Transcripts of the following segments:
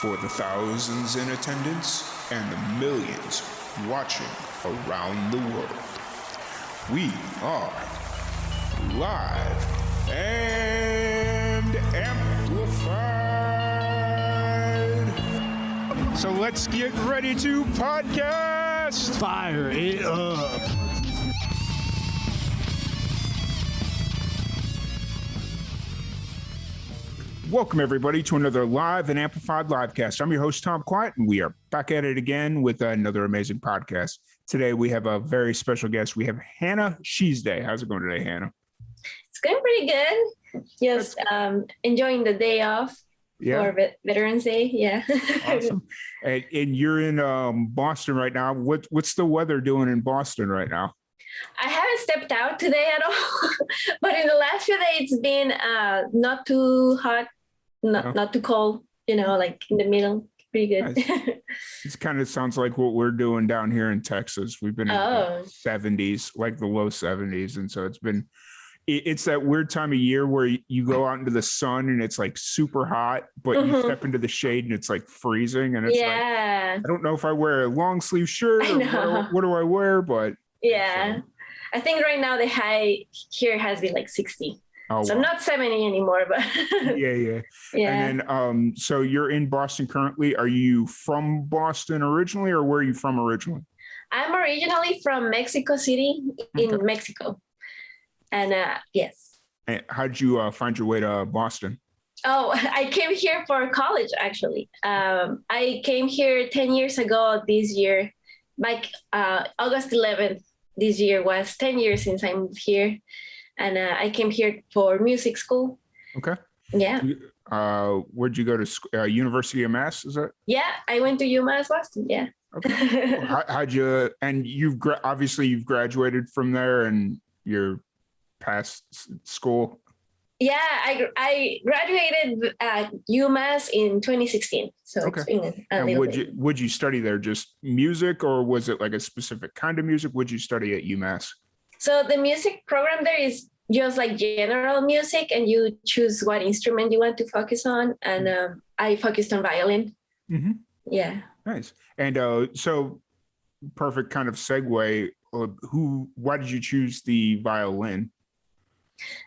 For the thousands in attendance and the millions watching around the world, we are live and amplified. So let's get ready to podcast. Fire it up. Welcome, everybody, to another live and amplified livecast. I'm your host, Tom Quiet, and we are back at it again with another amazing podcast. Today, we have a very special guest. We have Hannah Schzde. How's it going today, Hannah? It's going pretty good. Just enjoying the day off for Veterans Day. Yeah. Awesome. And you're in Boston right now. What's the weather doing in Boston right now? I haven't stepped out today at all, but in the last few days, it's been not too hot. Not too cold, like in the middle. Pretty good. Nice. It kind of sounds like what we're doing down here in Texas. We've been in the 70s, like the low 70s. And so it's that weird time of year where you go out into the sun and it's like super hot, but you step into the shade and it's like freezing. And it's like, I don't know if I wear a long sleeve shirt or what do I wear, but. Yeah. I think right now the high here has been like 60. Oh, so wow. Not 70 anymore, but yeah. And then, so you're in Boston currently. Are you from Boston originally, or where are you from originally? I'm originally from Mexico City in Mexico. And yes. And how'd you find your way to Boston? Oh, I came here for college, actually. I came here 10 years ago this year. Like August 11th this year was 10 years since I moved here. And I came here for music school. Okay. Yeah. Where'd you go to school? University of Mass, is that? Yeah, I went to UMass Boston, yeah. Okay. How'd you, and obviously you've graduated from there and you're past school? Yeah, I graduated at UMass in 2016. So it's been a little bit. Would you study there just music, or was it like a specific kind of music? Would you study at UMass? So the music program there is just like general music, and you choose what instrument you want to focus on. And I focused on violin. Mm-hmm. Yeah. Nice. And so perfect kind of segue. Why did you choose the violin?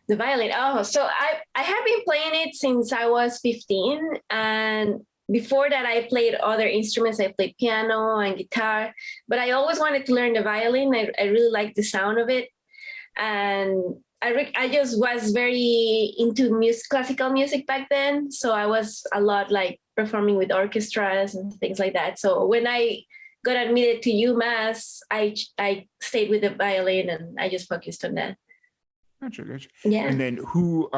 The violin. Oh, so I have been playing it since I was 15. And before that, I played other instruments. I played piano and guitar, but I always wanted to learn the violin. I really liked the sound of it. And I just was very into classical music back then. So I was a lot like performing with orchestras and things like that. So when I got admitted to UMass, I stayed with the violin and I just focused on that. Gotcha. Yeah. And then who,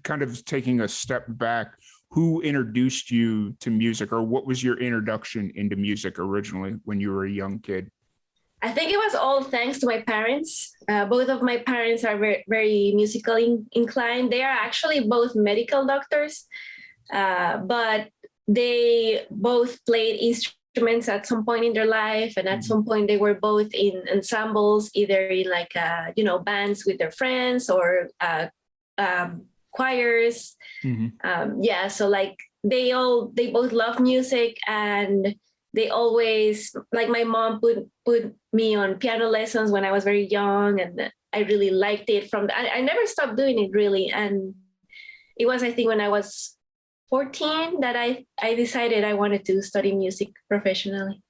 kind of taking a step back, who introduced you to music, or what was your introduction into music originally when you were a young kid? I think it was all thanks to my parents. Both of my parents are very, very musically inclined. They are actually both medical doctors, but they both played instruments at some point in their life. And at some point they were both in ensembles, either in like, bands with their friends or choirs. Mm-hmm. So like they both love music, and they always, like, my mom put me on piano lessons when I was very young, and I really liked it. I never stopped doing it really. And it was, I think, when I was 14 that I decided I wanted to study music professionally.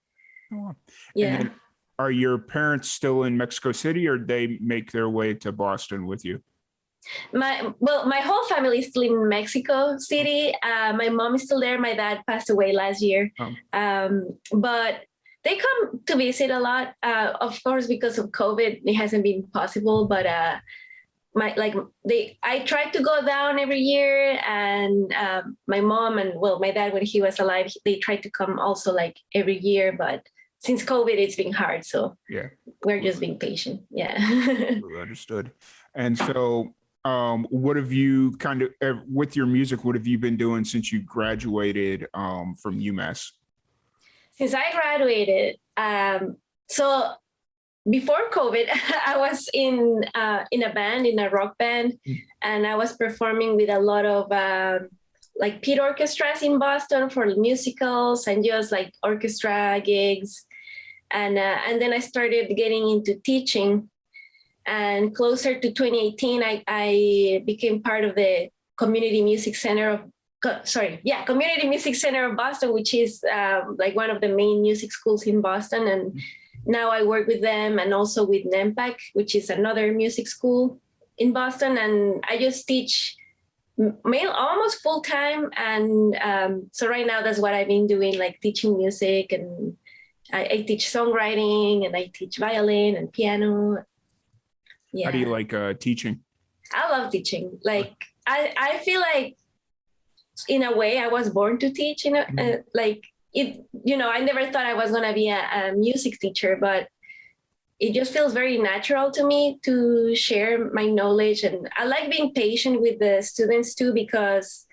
Oh. Yeah. Are your parents still in Mexico City, or did they make their way to Boston with you? My whole family is still in Mexico City. My mom is still there. My dad passed away last year. But they come to visit a lot. Of course, because of COVID, it hasn't been possible. But I tried to go down every year, and my mom and my dad, when he was alive, they tried to come also like every year. But since COVID, it's been hard. So we're just being patient. Yeah. Understood. And so, what have you kind of, with your music, what have you been doing since you graduated from UMass? Since I graduated, so before COVID, I was in a band, in a rock band, and I was performing with a lot of like pit orchestras in Boston for musicals and just like orchestra gigs. And then I started getting into teaching. And closer to 2018, I became part of the Community Music Center of Community Music Center of Boston, which is like one of the main music schools in Boston. And now I work with them and also with NEMPAC, which is another music school in Boston. And I just teach almost full time. And so right now that's what I've been doing, like teaching music, and I teach songwriting, and I teach violin and piano. Yeah. How do you like teaching? I love teaching. Like I feel like in a way I was born to teach, like it, I never thought I was going to be a music teacher, but it just feels very natural to me to share my knowledge. And I like being patient with the students too, because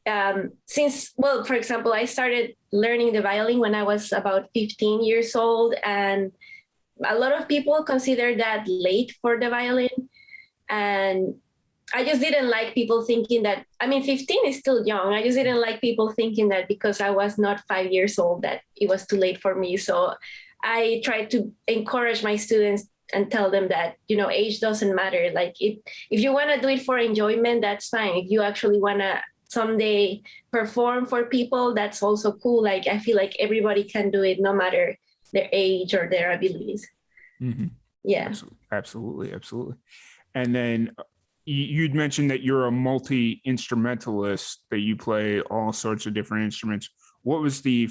for example, I started learning the violin when I was about 15 years old, and a lot of people consider that late for the violin. And I just didn't like people thinking that, 15 is still young. I just didn't like people thinking that because I was not 5 years old, that it was too late for me. So I try to encourage my students and tell them that, age doesn't matter. Like if you want to do it for enjoyment, that's fine. If you actually want to someday perform for people, that's also cool. Like I feel like everybody can do it, no matter their age or their abilities. Mm-hmm. Yeah. Absolutely. And then you'd mentioned that you're a multi-instrumentalist, that you play all sorts of different instruments. What was the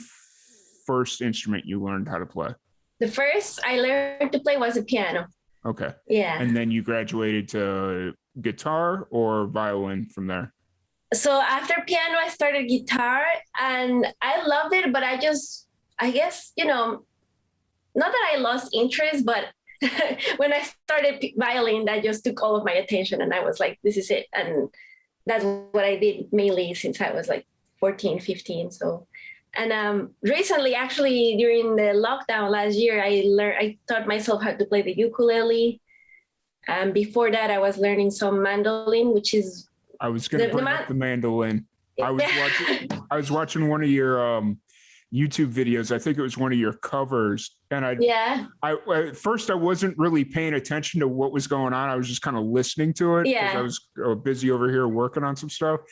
first instrument you learned how to play? The first I learned to play was the piano. Okay. Yeah. And then you graduated to guitar or violin from there? So after piano, I started guitar, and I loved it, but I guess, not that I lost interest, but when I started violin, that just took all of my attention, and I was like, this is it. And that's what I did mainly since I was like 14, 15. So, and recently, actually, during the lockdown last year, I taught myself how to play the ukulele. Before that, I was learning some mandolin, which is... I was going to bring up the mandolin. I was watching one of your YouTube videos. I think it was one of your covers. And I at first I wasn't really paying attention to what was going on. I was just kind of listening to it because I was busy over here working on some stuff.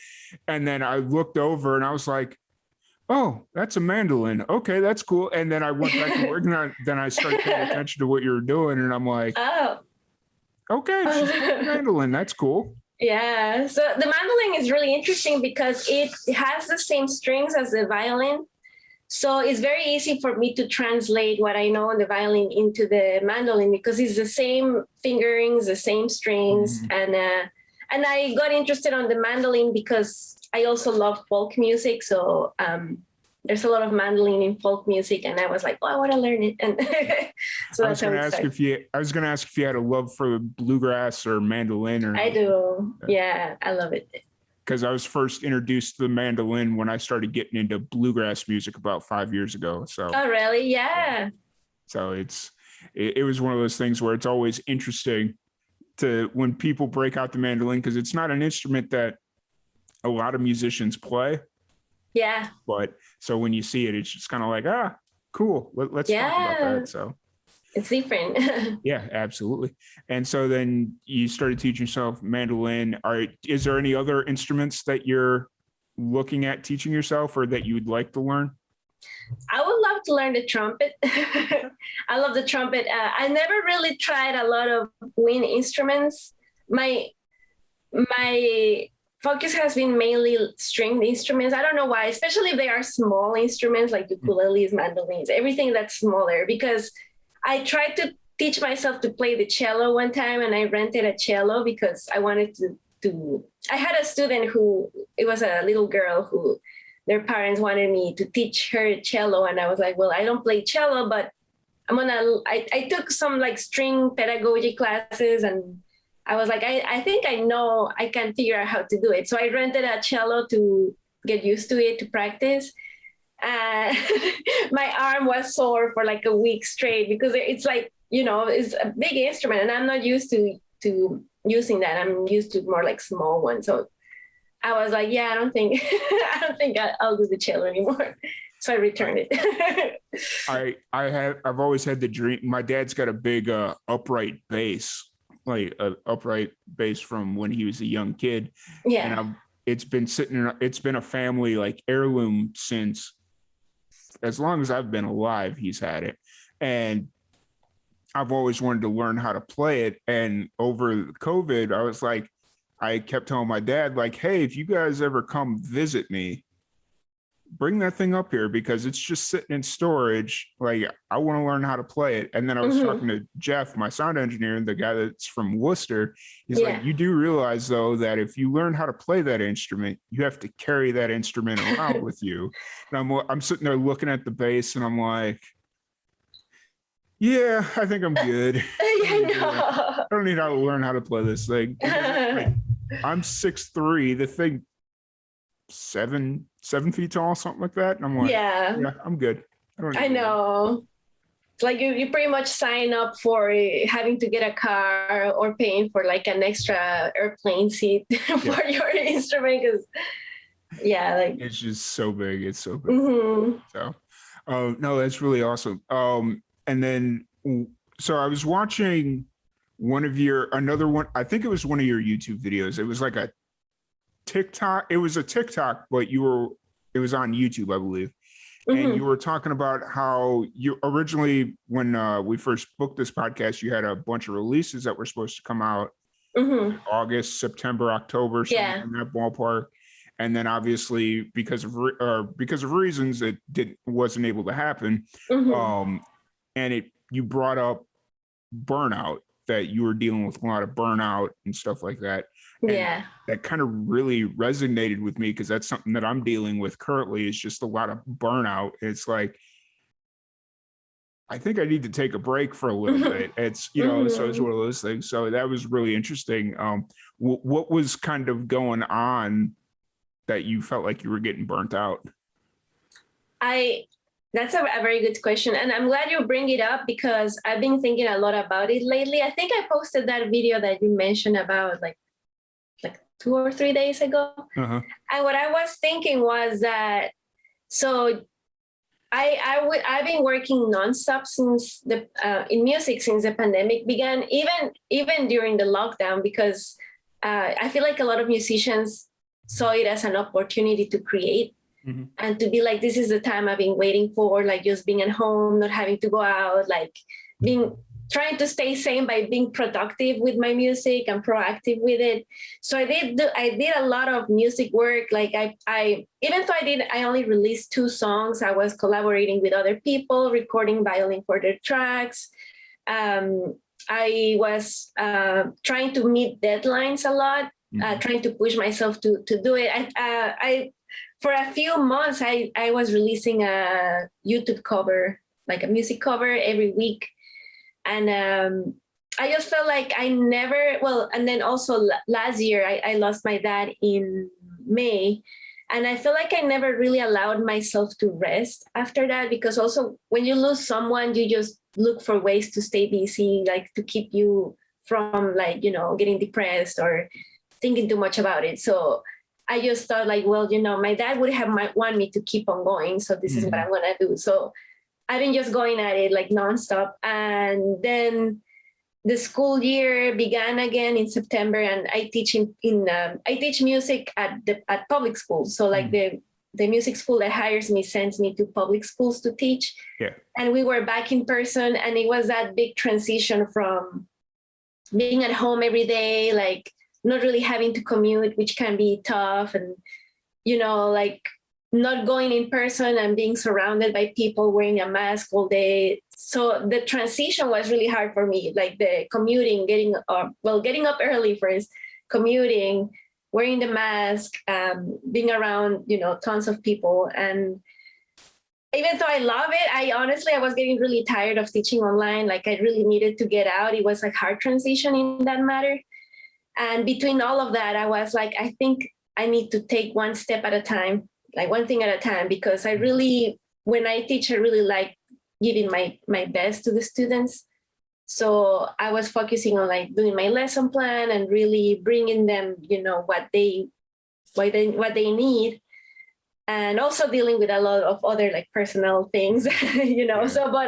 And then I looked over and I was like, oh, that's a mandolin. Okay, that's cool. And then I went back to working on it. Then I started paying attention to what you were doing. And I'm like, oh, okay, she's playing mandolin. That's cool. Yeah. So the mandolin is really interesting because it has the same strings as the violin. So it's very easy for me to translate what I know on the violin into the mandolin, because it's the same fingerings, the same strings. Mm-hmm. And I got interested on the mandolin because I also love folk music. So there's a lot of mandolin in folk music, and I was like, I want to learn it. And so I was going to ask if you had a love for bluegrass or mandolin. Or I do. Yeah, I love it. Because I was first introduced to the mandolin when I started getting into bluegrass music about 5 years ago. So. Oh, really? Yeah. So it was one of those things where it's always interesting to when people break out the mandolin, because it's not an instrument that a lot of musicians play. Yeah. But so when you see it, it's just kind of like, cool. Let's talk about that. So it's different. Yeah, absolutely. And so then you started teaching yourself mandolin. Is there any other instruments that you're looking at teaching yourself or that you would like to learn? I would love to learn the trumpet. I love the trumpet. I never really tried a lot of wind instruments. My focus has been mainly stringed instruments. I don't know why, especially if they are small instruments like ukuleles, mandolins, everything that's smaller, because I tried to teach myself to play the cello one time, and I rented a cello because I wanted to I had a student it was a little girl who their parents wanted me to teach her cello. And I was like, well, I don't play cello, but I took some like string pedagogy classes, and I was like, I think I know I can figure out how to do it. So I rented a cello to get used to it, to practice. My arm was sore for like a week straight because it's like, it's a big instrument and I'm not used to using that. I'm used to more like small ones. So I was like, yeah, I don't think I'll do the cello anymore. So I returned it. I've always had the dream. My dad's got a big upright bass, like an upright bass from when he was a young kid. Yeah. And it's been a family like heirloom since as long as I've been alive. He's had it. And I've always wanted to learn how to play it. And over COVID, I kept telling my dad, like, hey, if you guys ever come visit me, bring that thing up here because it's just sitting in storage. Like, I want to learn how to play it. And then I was talking to Jeff, my sound engineer, and the guy that's from Worcester. He's like, you do realize, though, that if you learn how to play that instrument, you have to carry that instrument around with you. And I'm sitting there looking at the bass, and I'm like, yeah, I think I'm good. I don't need to learn how to play this thing. I'm 6'3", the thing 7 feet tall, something like that. And I'm like, yeah, I'm good. I know. It's like you pretty much sign up for having to get a car or paying for like an extra airplane seat for your instrument. Because like it's just so big. It's so big. So, no, that's really awesome. And then, so I was watching another one. I think it was one of your YouTube videos. It was like a TikTok. It was a TikTok, but it was on YouTube, I believe. And you were talking about how you originally, when we first booked this podcast, you had a bunch of releases that were supposed to come out August, September, October, something in that ballpark. And then obviously because of reasons it wasn't able to happen. And you brought up Burnout, that you were dealing with a lot of burnout and stuff like that. And that kind of really resonated with me because that's something that I'm dealing with currently, is just a lot of burnout. It's like, I think I need to take a break for a little bit. It's, so it's one of those things. So that was really interesting. What was kind of going on that you felt like you were getting burnt out? That's a very good question. And I'm glad you bring it up because I've been thinking a lot about it lately. I think I posted that video that you mentioned about like 2 or 3 days ago. And what I was thinking was that, so I've been working nonstop since in music since the pandemic began, even during the lockdown, because I feel like a lot of musicians saw it as an opportunity to create. And to be like, this is the time I've been waiting for, like just being at home, not having to go out, like trying to stay sane by being productive with my music and proactive with it. So I did a lot of music work. Like I even though I only released 2 songs, I was collaborating with other people, recording violin for their tracks. I was trying to meet deadlines a lot, trying to push myself to do it. I for a few months, I was releasing a YouTube cover, like a music cover every week. And I just felt like and then also last year, I lost my dad in May. And I feel like I never really allowed myself to rest after that, because also when you lose someone, you just look for ways to stay busy, like to keep you from like, getting depressed or thinking too much about it. So I just thought like, well, my dad would want me to keep on going. So this is what I'm going to do. So I've been just going at it like nonstop. And then the school year began again in September, and I teach I teach music at public schools. So like the music school that hires me sends me to public schools to teach. And we were back in person, and it was that big transition from being at home every day, like not really having to commute, which can be tough, and like not going in person and being surrounded by people wearing a mask all day. So the transition was really hard for me, like the commuting, getting up early first, commuting, wearing the mask, being around, tons of people. And even though I love it, I was getting really tired of teaching online. Like I really needed to get out. It was a hard transition in that matter. And between all of that, I was like, I think I need to take one step at a time, like one thing at a time, because when I teach, I really like giving my best to the students. So I was focusing on like doing my lesson plan and really bringing them, what they what they need, and also dealing with a lot of other like personal things, you know. So, but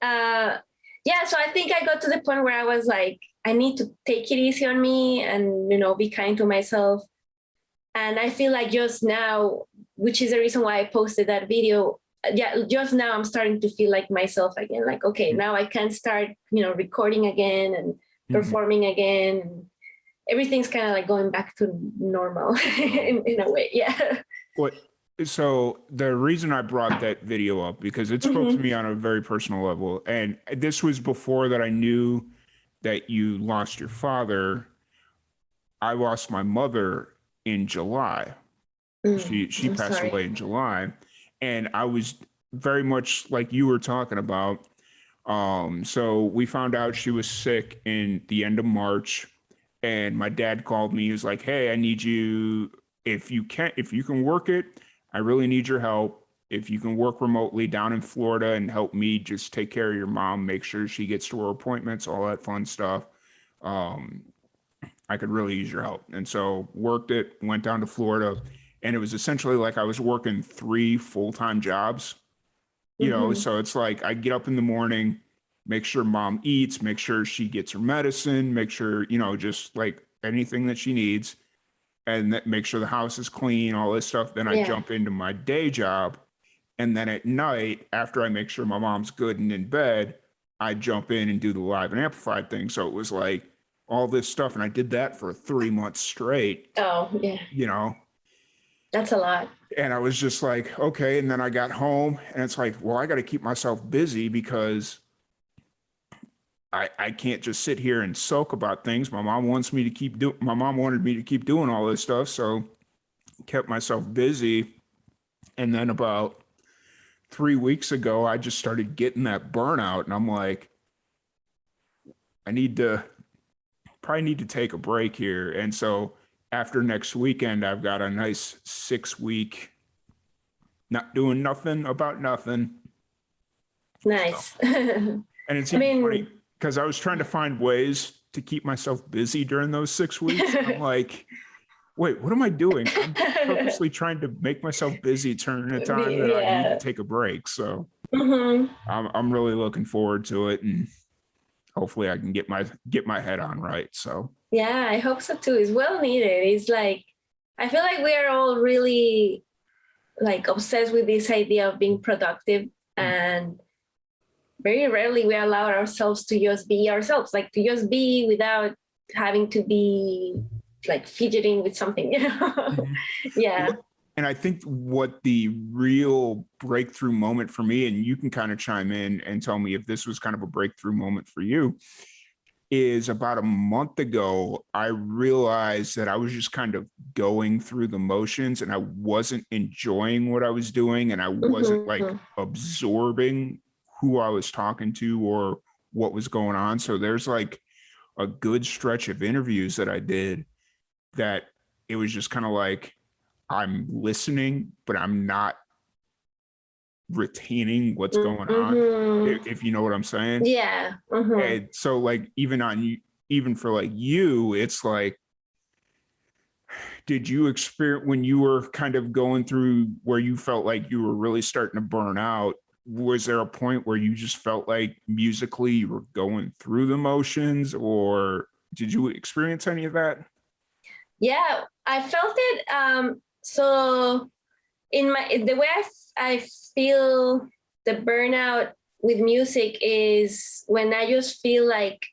yeah, so I think I got to the point where I was like, I need to take it easy on me and, you know, be kind to myself. And I feel like just now, which is the reason why I posted that video, just now I'm starting to feel like myself again. Like, okay, now I can start, you know, recording again and performing again. Everything's kind of like going back to normal in a way. Yeah. So the reason I brought that video up, because it spoke to me on a very personal level. And this was before that I knew that you lost your father. I lost my mother in July. She passed away in July. And I was very much like you were talking about. So we found out she was sick in the end of March. And my dad called me. He was like, hey, I need you, if you can work it, I really need your help. If you can work remotely down in Florida and help me just take care of your mom, make sure she gets to her appointments, all that fun stuff. I could really use your help. And so worked it, went down to Florida, and it was essentially like I was working 3 full-time jobs, you know? So it's like I get up in the morning, make sure mom eats, make sure she gets her medicine, make sure, you know, just like anything that she needs, and make sure the house is clean, all this stuff. Then I jump into my day job. And then at night, after I make sure my mom's good and in bed, I jump in and do the live and amplified thing. So it was like all this stuff. And I did that for 3 months straight. Oh, yeah. You know? That's a lot. And I was just like, okay. And then I got home and it's like, well, I got to keep myself busy because I can't just sit here and sulk about things. My mom wanted me to keep doing all this stuff. So kept myself busy. And then about 3 weeks ago, I just started getting that burnout. And I'm like, I probably need to take a break here. And so after next weekend, I've got a nice 6-week, not doing nothing about nothing. Nice. So, and it's funny because I was trying to find ways to keep myself busy during those 6 weeks. I'm like, wait, what am I doing? I'm purposely trying to make myself busy during a time that I need to take a break. So I'm really looking forward to it, and hopefully I can get my head on right. So yeah, I hope so too. It's well needed. It's like, I feel like we are all really like obsessed with this idea of being productive, and very rarely we allow ourselves to just be ourselves, like to just be without having to be like fidgeting with something, you know? Yeah. And I think what the real breakthrough moment for me, and you can kind of chime in and tell me if this was kind of a breakthrough moment for you, is about a month ago, I realized that I was just kind of going through the motions and I wasn't enjoying what I was doing, and I wasn't like absorbing who I was talking to or what was going on. So there's like a good stretch of interviews that I did that it was just kind of like, I'm listening, but I'm not retaining what's going on, if you know what I'm saying. Yeah. And so like, even for like you, it's like, did you experience when you were kind of going through where you felt like you were really starting to burn out? Was there a point where you just felt like musically you were going through the motions, or did you experience any of that? Yeah, I felt it. So in the way I feel the burnout with music is when I just feel like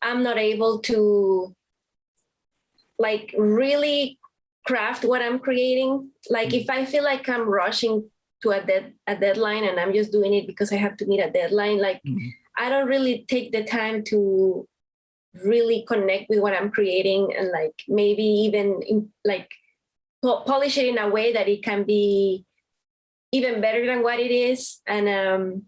I'm not able to like really craft what I'm creating. Like if I feel like I'm rushing to a deadline and I'm just doing it because I have to meet a deadline, like I don't really take the time to really connect with what I'm creating, and like maybe even like polish it in a way that it can be even better than what it is. And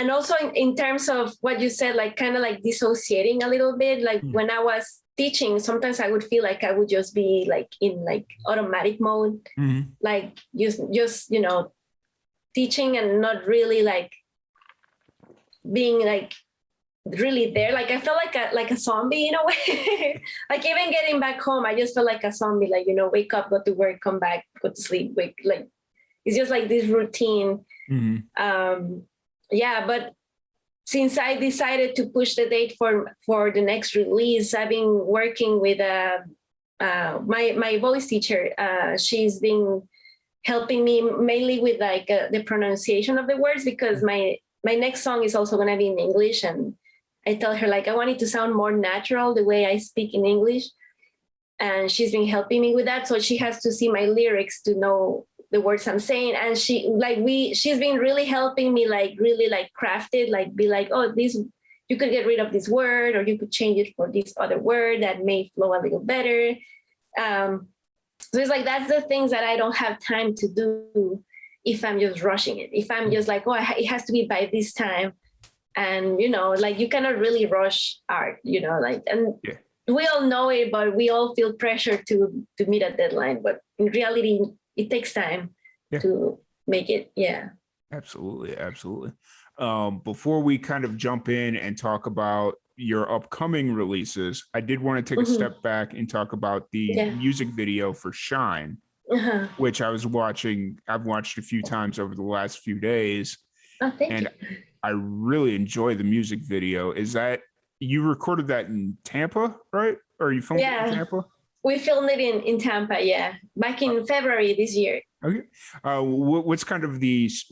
also in terms of what you said, like kind of like dissociating a little bit, like when I was teaching, sometimes I would feel like I would just be like in like automatic mode, like just you know, teaching and not really like being like really there. Like I felt like a zombie in a way. Like even getting back home, I just felt like a zombie. Like, you know, wake up, go to work, come back, go to sleep, wake. Like it's just like this routine. Yeah, but since I decided to push the date for the next release, I've been working with my voice teacher. She's been helping me mainly with like the pronunciation of the words, because my next song is also going to be in English, and I tell her like I want it to sound more natural the way I speak in English, and she's been helping me with that. So she has to see my lyrics to know the words I'm saying, and she's been really helping me, like really like craft it, like be like, oh, this, you could get rid of this word, or you could change it for this other word that may flow a little better. So it's like that's the things that I don't have time to do if I'm just rushing it. If I'm just like, oh, it has to be by this time, and you know, like you cannot really rush art, you know, like, and we all know it, but we all feel pressure to meet a deadline. But in reality, it takes time to make it. Yeah. Absolutely. Before we kind of jump in and talk about your upcoming releases, I did want to take a step back and talk about the music video for Shine, which I've watched a few times over the last few days. Oh, thank you. I really enjoy the music video. Is that, you recorded that in Tampa, right? Or you filmed it in Tampa? We filmed it in Tampa, back in February this year. Okay. What's kind of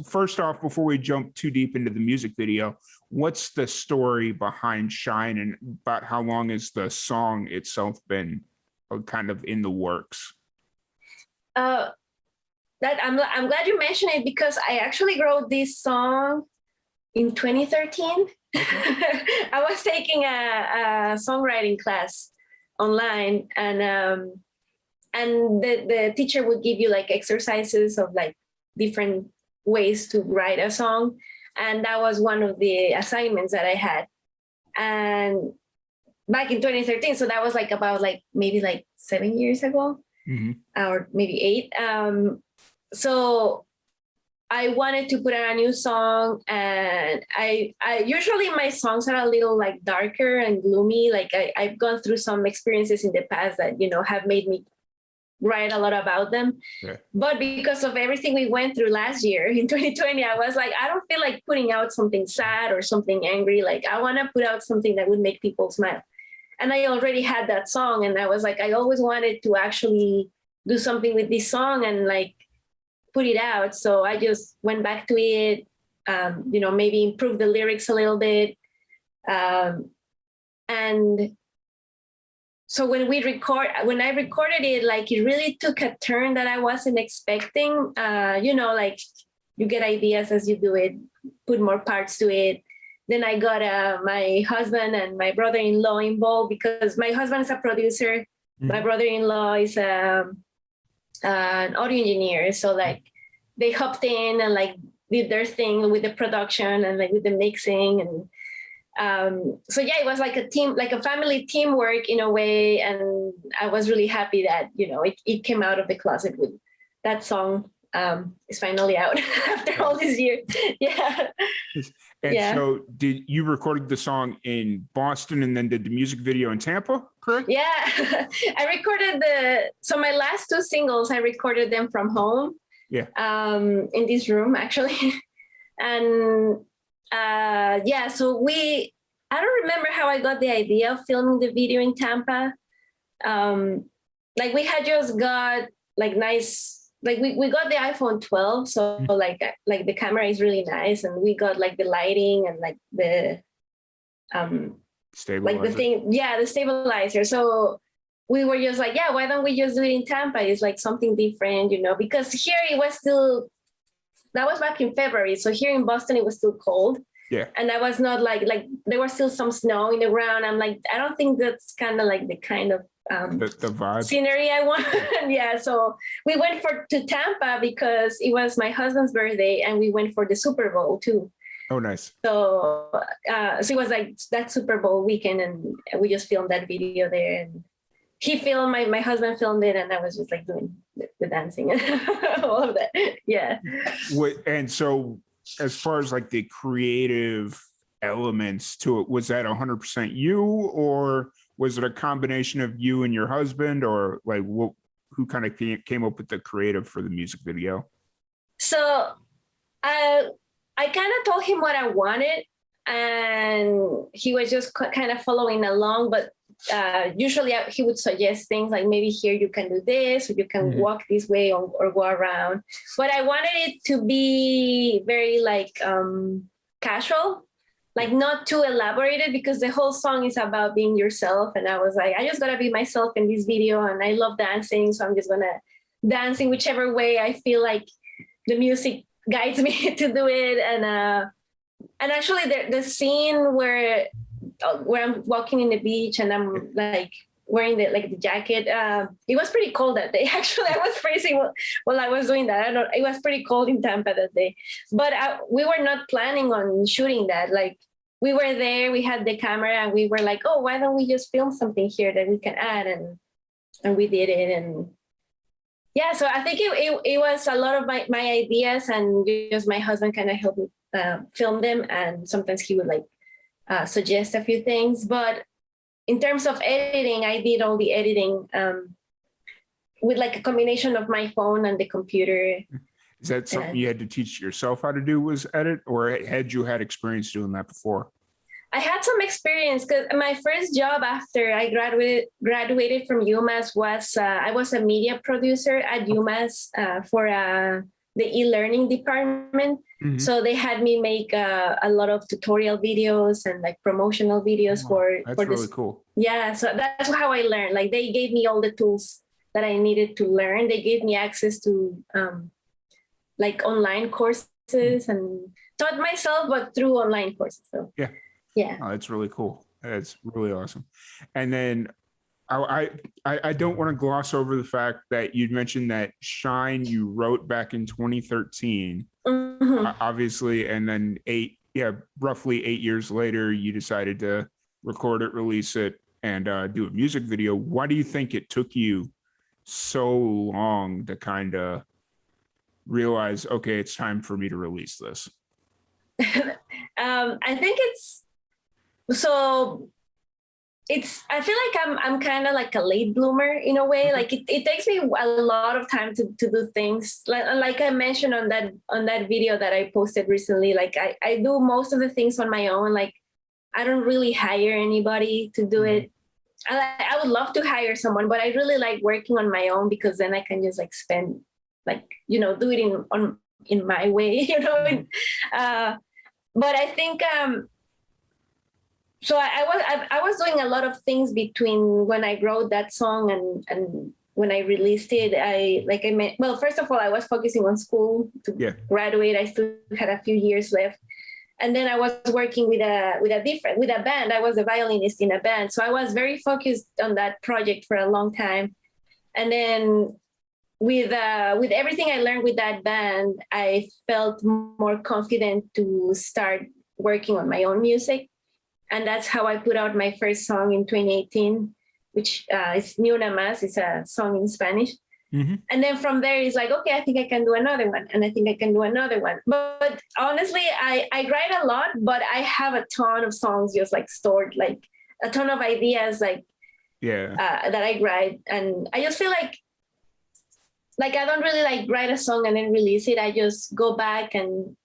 first off, before we jump too deep into the music video, what's the story behind Shine, and about how long has the song itself been kind of in the works? That I'm glad you mentioned it, because I actually wrote this song in 2013. Okay. I was taking a songwriting class online, and the teacher would give you like exercises of like different ways to write a song, and that was one of the assignments that I had. And back in 2013, so that was like about like maybe like 7 years ago, or maybe 8. So I wanted to put out a new song, and I usually my songs are a little like darker and gloomy. Like I've gone through some experiences in the past that, you know, have made me write a lot about them. Yeah. But because of everything we went through last year in 2020, I was like, I don't feel like putting out something sad or something angry. Like I want to put out something that would make people smile. And I already had that song, and I was like, I always wanted to actually do something with this song and like put it out. So I just went back to it, you know, maybe improve the lyrics a little bit. And so when I recorded it, like it really took a turn that I wasn't expecting. You know, like you get ideas as you do it, put more parts to it. Then I got my husband and my brother-in-law involved, because my husband is a producer. My brother-in-law is an audio engineer. So like they hopped in and like did their thing with the production and like with the mixing. And so yeah, it was like a team, like a family teamwork in a way. And I was really happy that, you know, it came out of the closet with that song. Is finally out after all these years. Yeah. And so did you recorded the song in Boston and then did the music video in Tampa, correct? Yeah. I recorded so my last 2 singles, I recorded them from home. Yeah. In this room actually. And so I don't remember how I got the idea of filming the video in Tampa. Like we had just got like nice, like we got the iPhone 12, so like the camera is really nice, and we got like the lighting and like the stabilizer. Like the thing, the stabilizer. So we were just like, why don't we just do it in Tampa? It's like something different, you know, because here it was still, that was back in February. So here in Boston, it was still cold. Yeah. And I was not like there was still some snow in the ground. I'm like, I don't think that's kind of like the kind of the vibe scenery I want. Yeah. So we went to Tampa because it was my husband's birthday, and we went for the Super Bowl too. Oh, nice. So it was like that Super Bowl weekend, and we just filmed that video there. And he filmed, my husband filmed it, and I was just like doing the dancing and all of that. Yeah. And so as far as like the creative elements to it. Was that 100% you, or was it a combination of you and your husband, or like who kind of came up with the creative for the music video? So I kind of told him what I wanted, and he was just kind of following along. But usually he would suggest things like, maybe here you can do this, or you can walk this way, or go around. But I wanted it to be very like casual, like not too elaborated, because the whole song is about being yourself. And I was like, I just gotta be myself in this video, and I love dancing, so I'm just gonna dance in whichever way I feel like the music guides me to do it. And actually the scene where I'm walking in the beach and I'm like wearing the jacket, it was pretty cold that day. Actually, I was freezing while I was doing that. It was pretty cold in Tampa that day, but we were not planning on shooting that. Like, we were there, we had the camera, and we were like, oh, why don't we just film something here that we can add? And we did it. And yeah, so I think it was a lot of my ideas, and just my husband kind of helped me film them. And sometimes he would suggest a few things. But in terms of editing, I did all the editing with like a combination of my phone and the computer. Is that something you had to teach yourself how to do, was edit, or had you had experience doing that before? I had some experience, because my first job after I graduated from UMass was I was a media producer at UMass for the e-learning department. So they had me make a lot of tutorial videos and like promotional videos for this. Really cool. Yeah, so that's how I learned. Like, they gave me all the tools that I needed to learn. They gave me access to like online courses, and taught myself, but through online courses. So yeah. Oh, that's really cool. That's really awesome. And then I don't want to gloss over the fact that you'd mentioned that Shine you wrote back in 2013, obviously, and then roughly 8 years later, you decided to record it, release it, and do a music video. Why do you think it took you so long to kind of realize, okay, it's time for me to release this? I think I feel like I'm kind of like a late bloomer in a way. Like, it takes me a lot of time to do things. Like I mentioned on that video that I posted recently, like I do most of the things on my own. Like, I don't really hire anybody to do it. I would love to hire someone, but I really like working on my own, because then I can just like spend, like, do it in my way, but I think so I was doing a lot of things between when I wrote that song and when I released it. Well, first of all, I was focusing on school to graduate. I still had a few years left. And then I was working with a band. I was a violinist in a band. So I was very focused on that project for a long time. And then with everything I learned with that band, I felt more confident to start working on my own music. And that's how I put out my first song in 2018, which is Ni Una Más. It's a song in Spanish. And then from there, it's like, okay, I think I can do another one. And I think I can do another one. But honestly, I write a lot, but I have a ton of songs just like stored, like a ton of ideas, like that I write. And I just feel like I don't really like write a song and then release it. I just go back and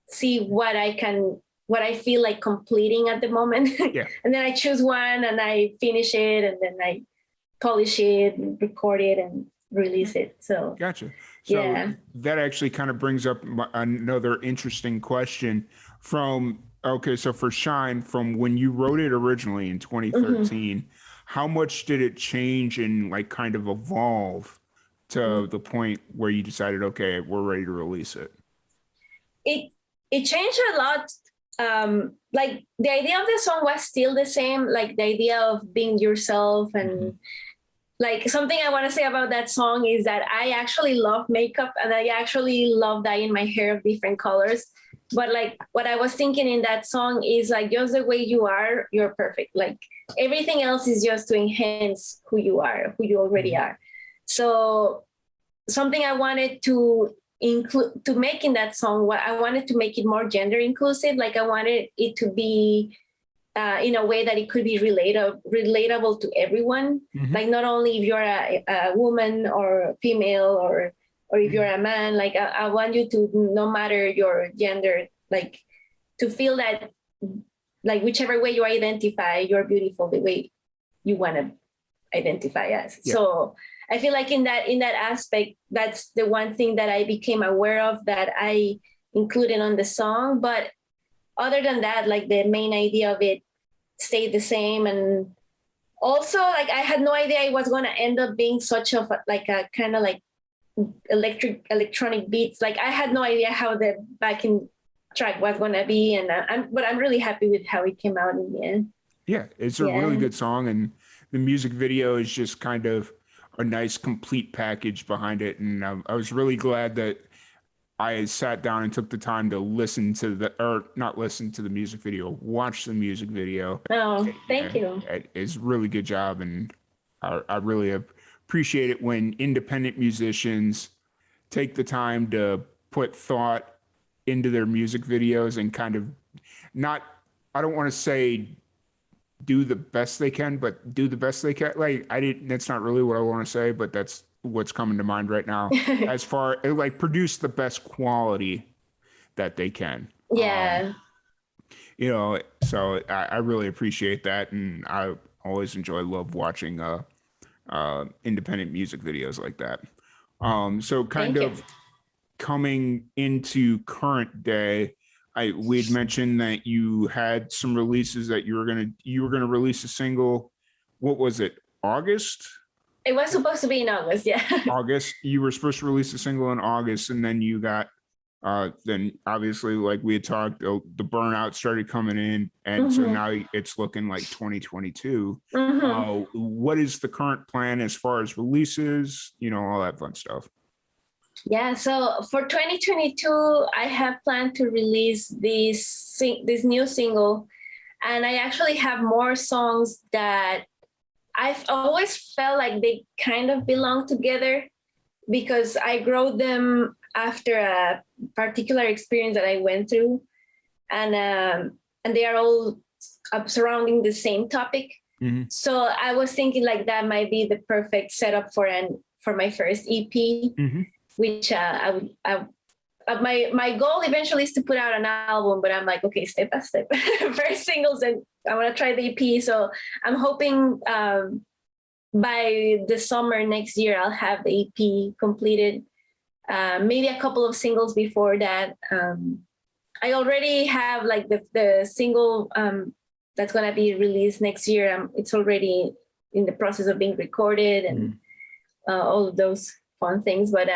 see what I feel like completing at the moment. And then I choose one and I finish it, and then I polish it and record it and release it. So gotcha. So that actually kind of brings up another interesting question so for Shine, from when you wrote it originally in 2013, how much did it change and like kind of evolve to the point where you decided, okay, we're ready to release it? It changed a lot. Like, the idea of the song was still the same, like the idea of being yourself. And like, something I want to say about that song is that I actually love makeup, and I actually love dyeing my hair of different colors. But like, what I was thinking in that song is like, just the way you are, you're perfect. Like, everything else is just to enhance who you are, who you already are. So something I wanted to include to making that song, what I wanted to make it more gender inclusive. Like I wanted it to be in a way that it could be relatable to everyone. Mhm. Like not only if you're a woman or female or if you're a man, like I want you to, no matter your gender, like to feel that like whichever way you identify, you're beautiful the way you want to identify as. Yeah. So I feel like in that aspect, that's the one thing that I became aware of that I included on the song. But other than that, like the main idea of it stayed the same. And also like I had no idea it was going to end up being such of like a kind of like electronic beats. Like I had no idea how the backing track was going to be. And I'm really happy with how it came out in the end. Yeah, it's a really good song, and the music video is just kind of a nice complete package behind it. And I was really glad that I sat down and took the time to listen to not listen to the music video, watch the music video. Oh, thank you. It's a really good job, and I really appreciate it when independent musicians take the time to put thought into their music videos and kind of I don't want to say do the best they can, but do the best they can. Like that's not really what I want to say, but that's what's coming to mind right now. As far like produce the best quality that they can. Yeah. So I really appreciate that, and I always love watching independent music videos like that. So kind of coming into current day, we had mentioned that you had some releases that you were gonna release a single. What was it? August? It was supposed to be in August, yeah. August. You were supposed to release a single in August, and then you got then obviously, like we had talked, the Burnout started coming in, and so now it's looking like 2022. What is the current plan as far as releases? All that fun stuff. Yeah, so for 2022, I have planned to release this new single, and I actually have more songs that I've always felt like they kind of belong together because I wrote them after a particular experience that I went through, and they are all surrounding the same topic. So I was thinking like that might be the perfect setup for my first EP. Which my goal eventually is to put out an album, but I'm like, okay, step by step. First singles, and I want to try the EP. So I'm hoping by the summer next year, I'll have the EP completed. Maybe a couple of singles before that. I already have like the single that's going to be released next year. It's already in the process of being recorded and all of those fun things. But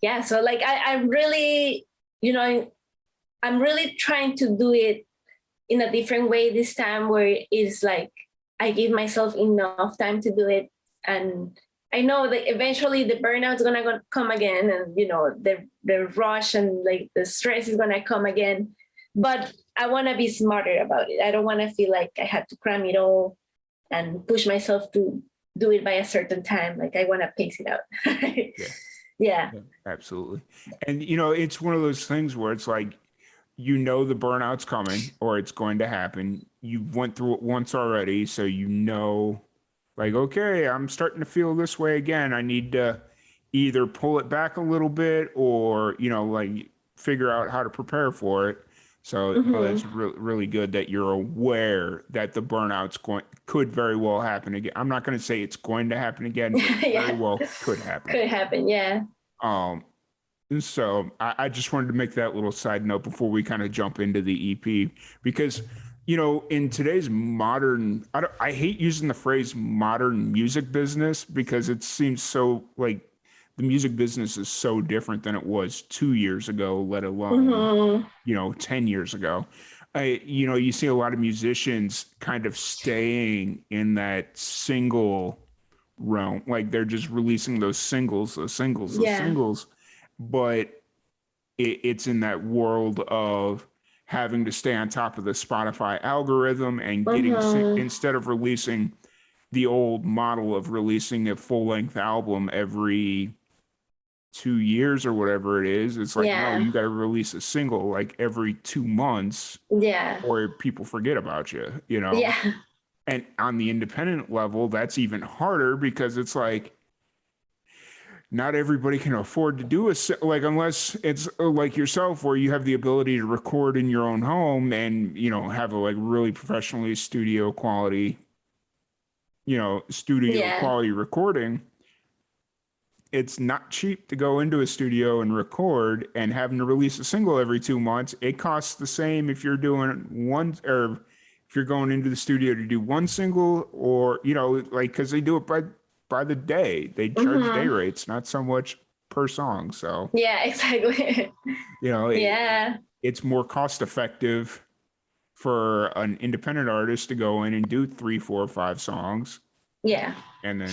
yeah, so like I'm really, I'm really trying to do it in a different way this time, where it's like I give myself enough time to do it. And I know that eventually the burnout's gonna come again, and the rush and like the stress is gonna come again. But I want to be smarter about it. I don't want to feel like I have to cram it all and push myself to do it by a certain time. Like I want to pace it out. Yeah, absolutely. And it's one of those things where it's like, the burnout's coming or it's going to happen. You went through it once already, so like, okay, I'm starting to feel this way again. I need to either pull it back a little bit or like figure out how to prepare for it. So that's really good that you're aware that the burnout's could very well happen again. I'm not going to say it's going to happen again, but very well could happen. Could happen, yeah. So I just wanted to make that little side note before we kind of jump into the EP, because in today's modern, I hate using the phrase modern music business because it seems so like the music business is so different than it was 2 years ago, let alone, 10 years ago. You see a lot of musicians kind of staying in that single realm. Like they're just releasing those singles. But it's in that world of having to stay on top of the Spotify algorithm and getting, instead of releasing the old model of releasing a full-length album every 2 years or whatever it is. It's like, no, you got to release a single like every 2 months, or people forget about you, you know? Yeah. And on the independent level, that's even harder because it's like, not everybody can afford to do like, unless it's like yourself, where you have the ability to record in your own home and, you know, have a like really professionally studio quality recording. It's not cheap to go into a studio and record, and having to release a single every 2 months. It costs the same if you're doing one, or if you're going into the studio to do one single, or, you know, like, because they do it by the day. They charge day rates, not so much per song. So yeah, exactly. You know, it's more cost effective for an independent artist to go in and do 3, 4, 5 songs. Yeah. And then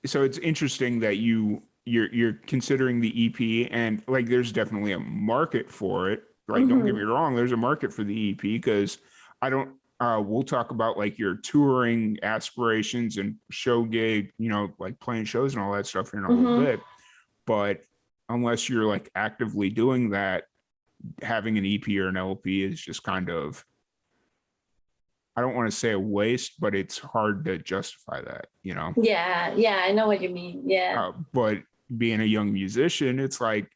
so it's interesting that you're considering the EP, and like there's definitely a market for it. Like, don't get me wrong, there's a market for the EP, because I don't we'll talk about like your touring aspirations and show gig, you know, like playing shows and all that stuff in a little bit. But unless you're like actively doing that, having an EP or an LP is just kind of, I don't want to say a waste, but it's hard to justify that, you know? Yeah, I know what you mean. Yeah. But being a young musician, it's like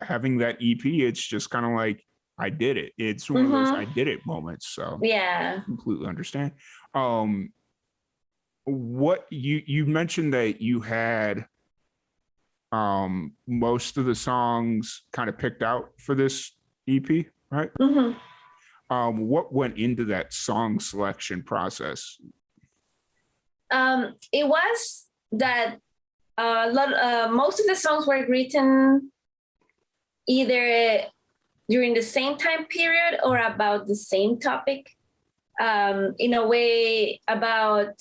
having that EP, it's just kind of like, I did it. It's one of those I did it moments. So yeah, completely understand. What you mentioned that you had most of the songs kind of picked out for this EP, right? What went into that song selection process? It was that most of the songs were written either during the same time period or about the same topic, in a way about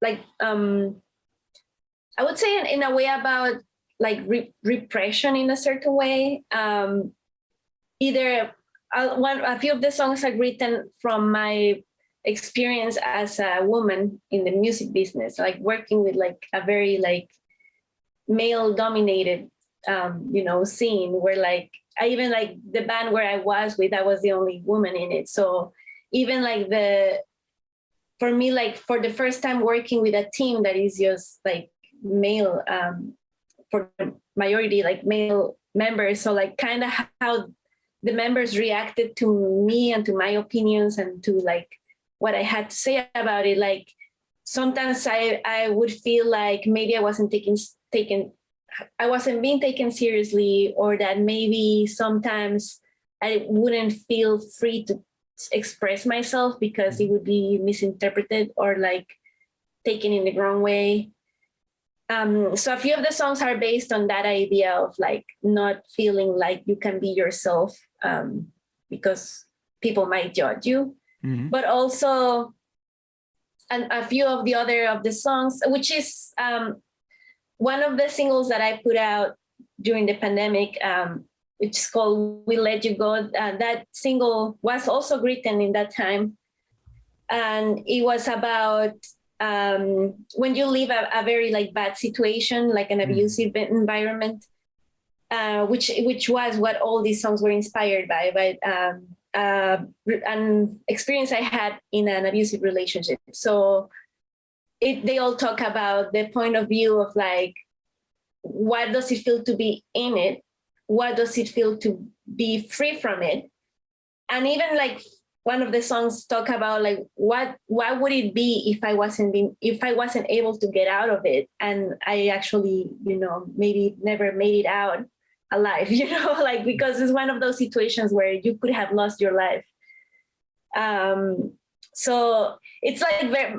like, I would say in a way about like repression in a certain way. Either a few of the songs are written from my experience as a woman in the music business, like working with like a very like male dominated, scene where like I even like the band where I was with, I was the only woman in it. So even like for me, like for the first time working with a team that is just like male, for the majority like male members. So like kind of how the members reacted to me and to my opinions and to like what I had to say about it. Like sometimes I would feel like maybe I wasn't being taken seriously, or that maybe sometimes I wouldn't feel free to express myself because it would be misinterpreted or like taken in the wrong way. So a few of the songs are based on that idea of like not feeling like you can be yourself, because people might judge you. But also, and a few of the other of the songs, which is one of the singles that I put out during the pandemic, which is called "We Let You Go." That single was also written in that time, and it was about when you leave a very like bad situation, like an abusive environment, which was what all these songs were inspired by, an experience I had in an abusive relationship. So they all talk about the point of view of like, what does it feel to be in it? What does it feel to be free from it? And even like one of the songs talk about like what would it be if I wasn't able to get out of it, and I actually maybe never made it out alive, like, because it's one of those situations where you could have lost your life. So it's like very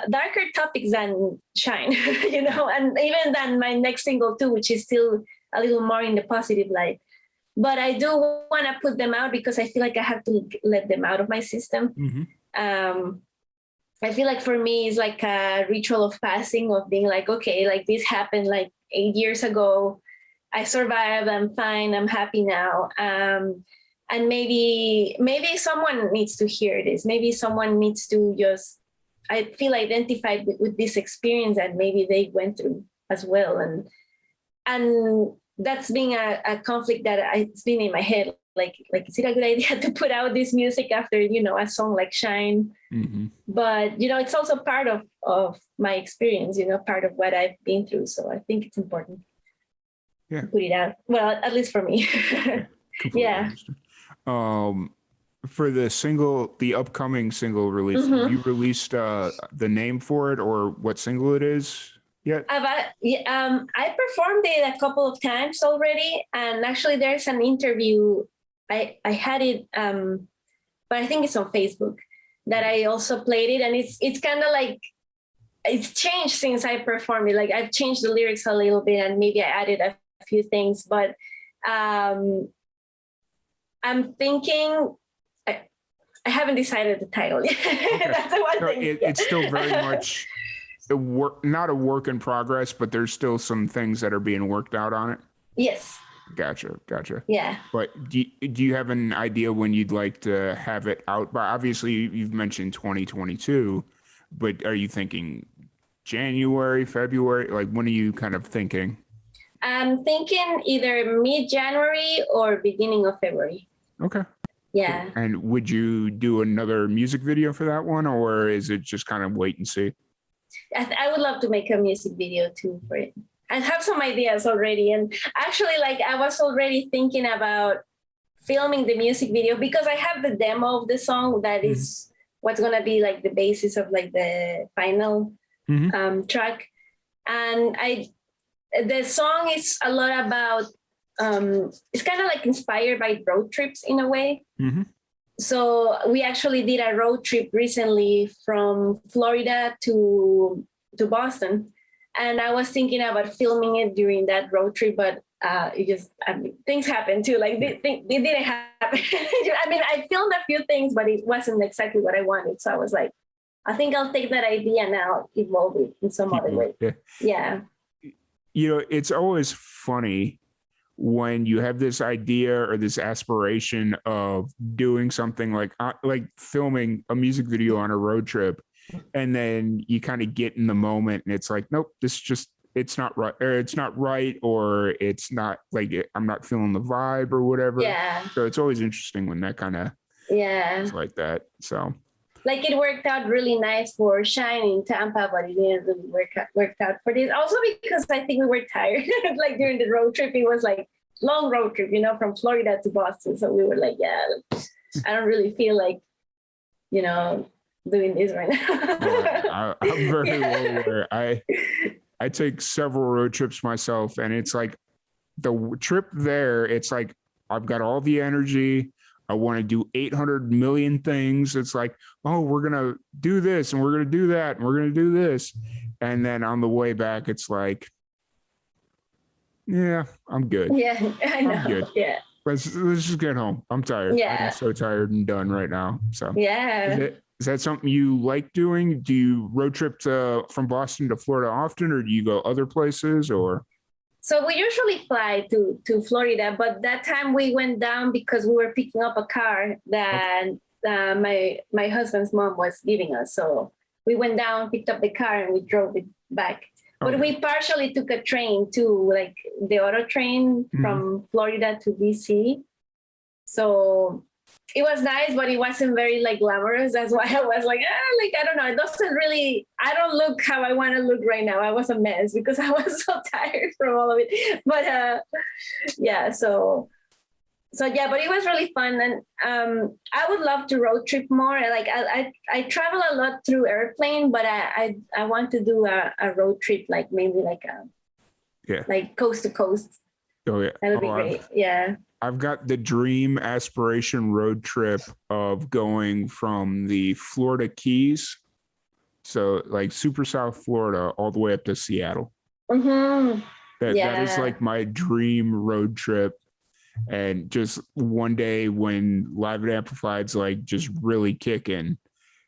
darker topics than Shine, and even than my next single too, which is still a little more in the positive light. But I do want to put them out because I feel like I have to let them out of my system. I feel like for me, it's like a ritual of passing, of being like, okay, like this happened like 8 years ago. I survived. I'm fine. I'm happy now. And maybe someone needs to hear this. Maybe someone needs to just, I feel identified with this experience that maybe they went through. as well. And that's being a conflict that it's been in my head. Like, is it a good idea to put out this music after, a song like Shine? Mm-hmm. But, it's also part of my experience, part of what I've been through. So I think it's important to put it out. Well, at least for me. Yeah. For the upcoming single release, Mm-hmm. have you released the name for it or what single it is yet? I performed it a couple of times already. And actually there's an interview. I had it, but I think it's on Facebook that I also played it. And it's kind of like, it's changed since I performed it. Like I've changed the lyrics a little bit and maybe I added a few things, but I'm thinking, I haven't decided the title yet. Okay. That's the one thing. It's still very much not a work in progress, but there's still some things that are being worked out on it. Yes. Gotcha. Yeah. But do you have an idea when you'd like to have it out? But obviously you've mentioned 2022, but are you thinking January, February? Like when are you kind of thinking? I'm thinking either mid-January or beginning of February. Okay. Yeah. And would you do another music video for that one, or is it just kind of wait and see? I would love to make a music video too for it. I have some ideas already. And actually, like I was already thinking about filming the music video because I have the demo of the song that is what's going to be like the basis of like the final track. And the song is a lot about, it's kind of like inspired by road trips in a way. Mm-hmm. So we actually did a road trip recently from Florida to Boston. And I was thinking about filming it during that road trip, but things happened too. Like they didn't happen. I mean, I filmed a few things, but it wasn't exactly what I wanted. So I was like, I think I'll take that idea and I'll evolve it in some other way. Yeah. It's always funny when you have this idea or this aspiration of doing something like filming a music video on a road trip. And then you kind of get in the moment and it's like, nope, it's not right. Or it's not right. Or it's not like, I'm not feeling the vibe or whatever. Yeah. So it's always interesting when that kind of, it's like that. So like it worked out really nice for Shine in Tampa, but it didn't really work out for this. Also because I think we were tired, like during the road trip, it was like long road trip, from Florida to Boston. So we were like, I don't really feel like, doing this right now. I'm very well aware. I take several road trips myself, and it's like the trip there, it's like I've got all the energy. I want to do 800 million things. It's like, oh, we're going to do this and we're going to do that and we're going to do this. And then on the way back, it's like, yeah, I'm good. Yeah, I know. I'm good. Yeah. Let's just get home. I'm tired. Yeah. I'm so tired and done right now. So yeah. Is that something you like doing? Do you road trip from Boston to Florida often, or do you go other places, or? So we usually fly to Florida, but that time we went down because we were picking up a car that my husband's mom was giving us. So we went down, picked up the car, and we drove it back. But we partially took a train too, like the auto train from Florida to DC. So it was nice, but it wasn't very like glamorous. That's why I was like, I don't know. It doesn't really, I don't look how I want to look right now. I was a mess because I was so tired from all of it. But but it was really fun. And I would love to road trip more. Like I travel a lot through airplane, but I want to do a road trip, like maybe like coast to coast. Oh yeah. That would be great. Yeah. I've got the dream aspiration road trip of going from the Florida Keys, so like super South Florida, all the way up to Seattle. Mm-hmm. That is like my dream road trip. And just one day when Live and Amplified's like just really kicking,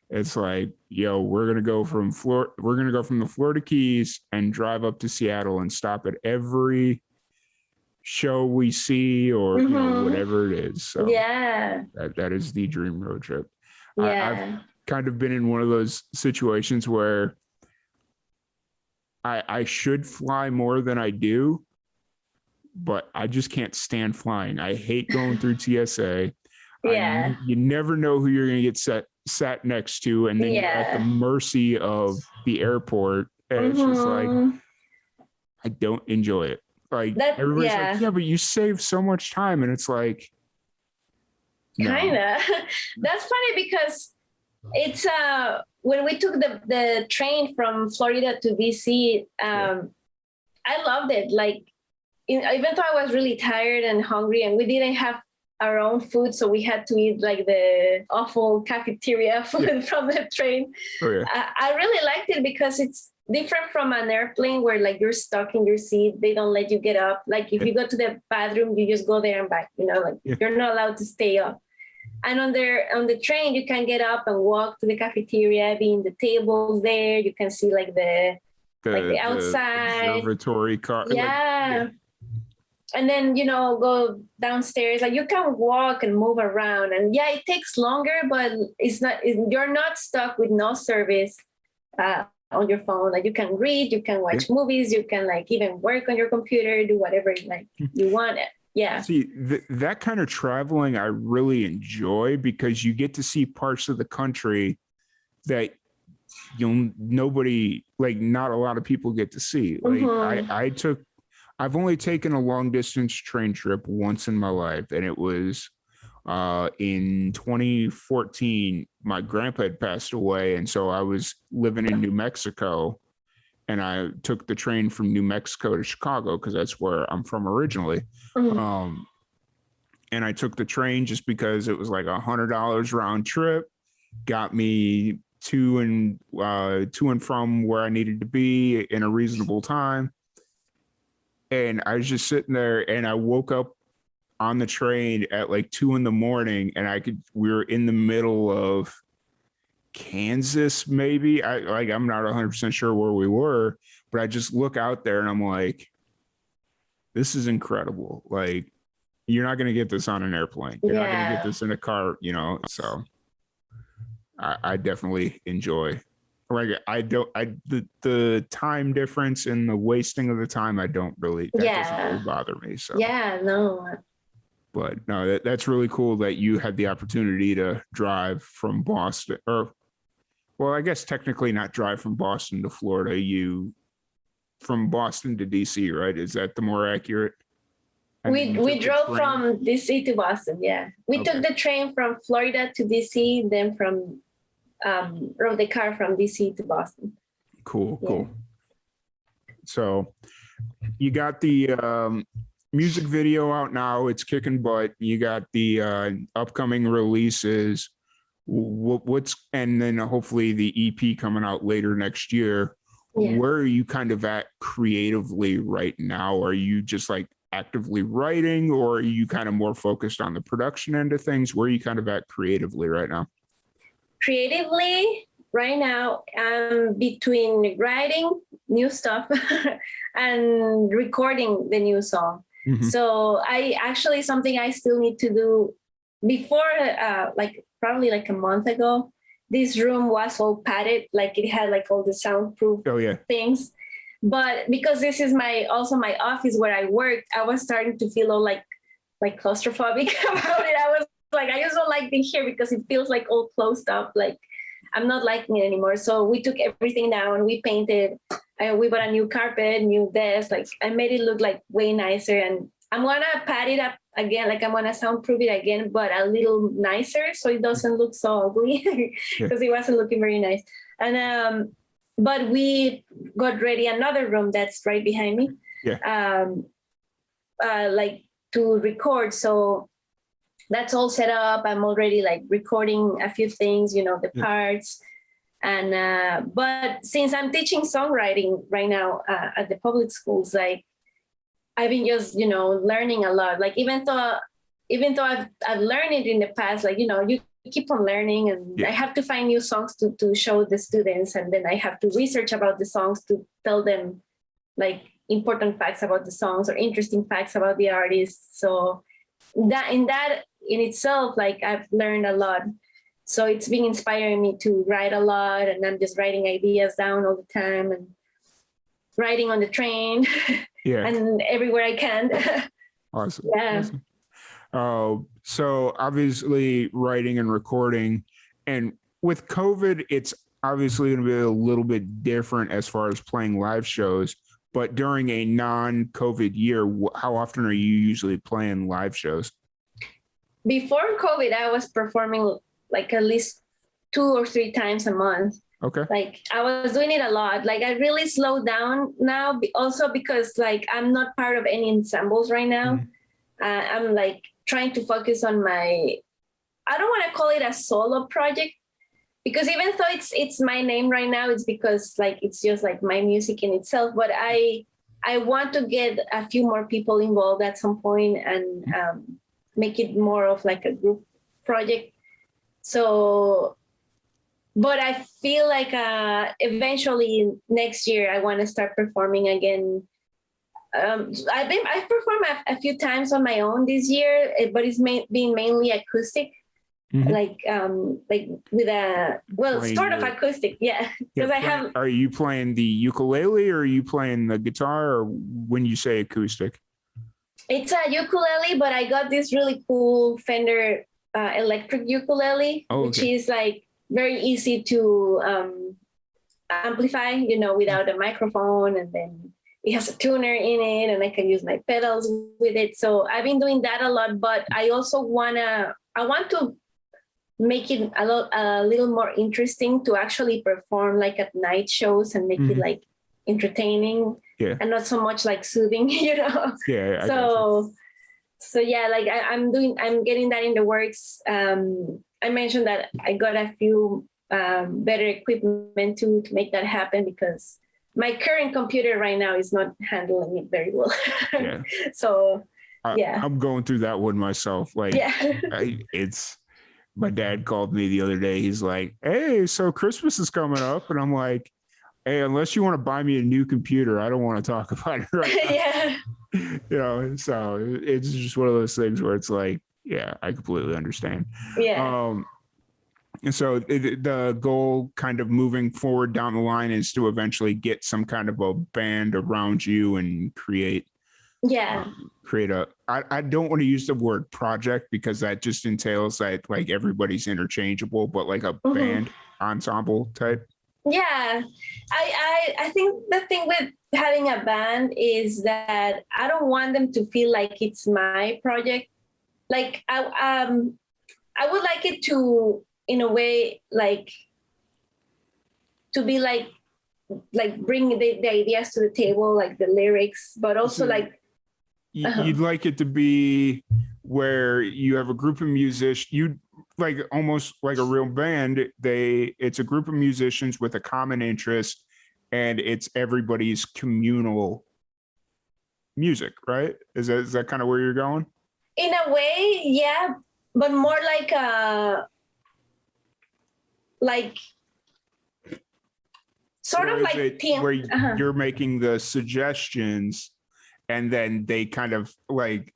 it's like, yo, we're gonna go from the Florida Keys and drive up to Seattle and stop at every show we see or whatever it is. So that is the dream road trip. I've kind of been in one of those situations where I should fly more than I do, but I just can't stand flying. I hate going through TSA. Yeah. You never know who you're going to get sat next to, and then you're at the mercy of the airport. And it's just like, I don't enjoy it. Like everybody's like, yeah, but you save so much time, and it's like, no. Kinda. That's funny because it's when we took the train from Florida to DC, I loved it. Like even though I was really tired and hungry, and we didn't have our own food, so we had to eat like the awful cafeteria food from the train. I really liked it because it's different from an airplane where like you're stuck in your seat. They don't let you get up. Like if you go to the bathroom, you just go there and back, you know, like you're not allowed to stay up. And on the train, you can get up and walk to the cafeteria, be in the tables there. You can see like the outside observatory car. Yeah. And then, you know, go downstairs. Like you can walk and move around. And yeah, it takes longer, but you're not stuck with no service on your phone. Like you can read, you can watch movies, you can like even work on your computer, do whatever like you want it. Yeah. See, that kind of traveling I really enjoy because you get to see parts of the country that nobody, like not a lot of people get to see. Like I've only taken a long distance train trip once in my life, and it was in 2014. My grandpa had passed away, and so I was living in New Mexico, and I took the train from New Mexico to Chicago because that's where I'm from originally. And I took the train just because it was like $100 round trip, got me to and from where I needed to be in a reasonable time. And I was just sitting there, and I woke up on the train at like 2 a.m, and we were in the middle of Kansas, maybe. I'm not 100% sure where we were, but I just look out there and I'm like, this is incredible. Like, you're not going to get this on an airplane. You're not going to get this in a car, you know? So I definitely enjoy. Like the time difference and the wasting of the time, that doesn't really bother me. So but no, that's really cool that you had the opportunity to drive from Boston, or well, I guess technically not drive from Boston to Florida. You from Boston to DC, right? Is that the more accurate? We drove from DC to Boston. Yeah, we took the train from Florida to DC, then rode the car from DC to Boston. Cool. So you got the music video out now. It's kicking butt. You got the upcoming releases. And then hopefully the EP coming out later next year. Where are you kind of at creatively right now? Are you just like actively writing, or are you kind of more focused on the production end of things? Where are you kind of at creatively right now? Creatively, right now, I'm between writing new stuff and recording the new song. So something I still need to do before, like probably like a month ago, this room was all padded, like it had like all the soundproof things. But because this is also my office where I work, I was starting to feel all like claustrophobic about it. I was like, I just don't like being here because it feels like all closed up. Like I'm not liking it anymore. So we took everything down, we painted, we bought a new carpet, new desk, like I made it look like way nicer. And I'm gonna pad it up again, like I'm gonna soundproof it again, but a little nicer so it doesn't look so ugly because it wasn't looking very nice. And but we got ready another room that's right behind me, like to record. So that's all set up. I'm already like recording a few things, you know, the parts. And but since I'm teaching songwriting right now at the public schools, like I've been just, you know, learning a lot. Like even though I've learned it in the past, like, you know, you keep on learning, and I have to find new songs to show the students, and then I have to research about the songs to tell them like important facts about the songs or interesting facts about the artists. So that in itself, like I've learned a lot. So it's been inspiring me to write a lot, and I'm just writing ideas down all the time. And riding on the train and everywhere I can. Awesome. Yeah. Awesome. So obviously writing and recording, and with COVID, it's obviously going to be a little bit different as far as playing live shows. But during a non-COVID year, how often are you usually playing live shows? Before COVID, I was performing like at least 2 or 3 times a month. Okay. Like I was doing it a lot. Like I really slowed down now, also because like I'm not part of any ensembles right now. I'm like trying to focus on I don't want to call it a solo project, because even though it's my name right now, it's because like it's just like my music in itself. But I want to get a few more people involved at some point and make it more of like a group project. So, but I feel like eventually next year I want to start performing again. I've performed a few times on my own this year, but it's been mainly acoustic. Like with sort of acoustic, because Are you playing the ukulele or are you playing the guitar, or when you say acoustic? It's a ukulele, but I got this really cool Fender electric ukulele, which is like very easy to amplify, without a microphone, and then it has a tuner in it, and I can use my pedals with it. So I've been doing that a lot, but I also want to make it a little more interesting to actually perform like at night shows and make it like entertaining and not so much like soothing, Yeah. So yeah, like I'm getting that in the works. I mentioned that I got a few better equipment to make that happen, because my current computer right now is not handling it very well. So I'm going through that one myself. Like my dad called me the other day. He's like, "Hey, so Christmas is coming up." And I'm like, "Hey, unless you want to buy me a new computer, I don't want to talk about it right now." So it's just one of those things where it's like, I completely understand. And so the goal kind of moving forward down the line is to eventually get some kind of a band around you and create I don't want to use the word project, because that just entails that like everybody's interchangeable, but like a band ensemble type. I think the thing with having a band is that I don't want them to feel like it's my project. Like I would like it to, in a way, like to be like bring the ideas to the table, like the lyrics, but also you'd like it to be where you have a group of musicians, you like almost like a real band. It's a group of musicians with a common interest, and it's everybody's communal music, right? Is that kind of where you're going? In a way, yeah, but more like sort of like team, where you're making the suggestions, and then they kind of like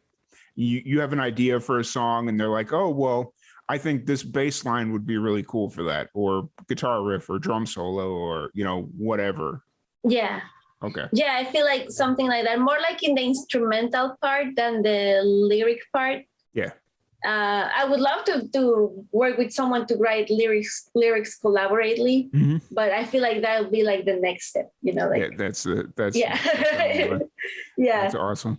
you have an idea for a song, and they're like, "Oh, well, I think this bass line would be really cool for that," or guitar riff or drum solo, or whatever. Yeah. Okay. Yeah, I feel like something like that, more like in the instrumental part than the lyric part. Yeah. I would love to work with someone to write lyrics collaboratively, but I feel like that would be like the next step, that's yeah. That's awesome.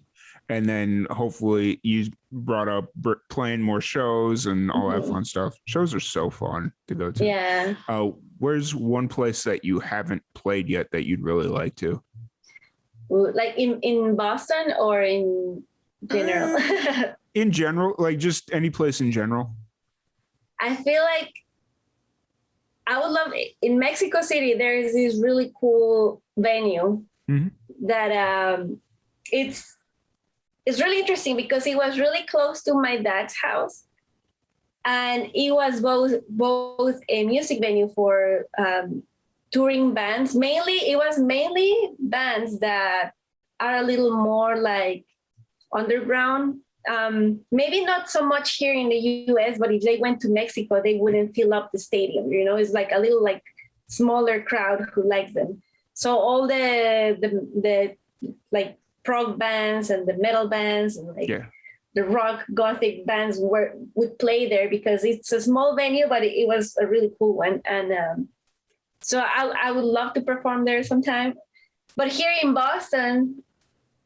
And then hopefully you brought up playing more shows and all that fun stuff. Shows are so fun to go to. Yeah. Where's one place that you haven't played yet that you'd really like to? Like in Boston or in general? In general, like just any place in general. I feel like I would love in Mexico City. There is this really cool venue that it's really interesting because it was really close to my dad's house, and it was both a music venue for touring bands. It was mainly bands that are a little more like underground. Maybe not so much here in the US, but if they went to Mexico, they wouldn't fill up the stadium. It's like a little like smaller crowd who likes them. So all the like prog bands and the metal bands and like the rock gothic bands would play there because it's a small venue, but it was a really cool one. And so I would love to perform there sometime. But here in Boston,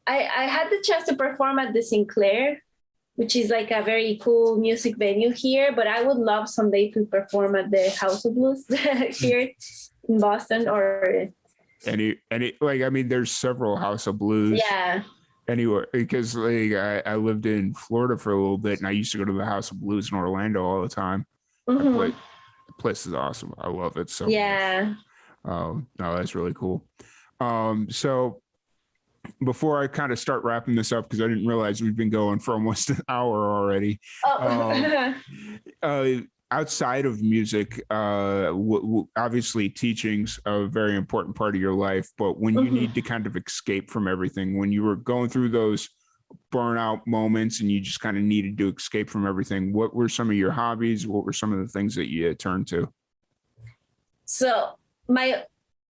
I had the chance to perform at the Sinclair, which is like a very cool music venue here. But I would love someday to perform at the House of Blues here in Boston or any like, I mean, there's several House of Blues. Yeah. Anywhere, because like I lived in Florida for a little bit, and I used to go to the House of Blues in Orlando all the time. The place is awesome. I love it so much. No, that's really cool. So before I kind of start wrapping this up, because I didn't realize we've been going for almost an hour already. Outside of music, obviously teaching's a very important part of your life, but when you need to kind of escape from everything, when you were going through those burnout moments and you just kind of needed to escape from everything, what were some of your hobbies? What were some of the things that you turned to? So my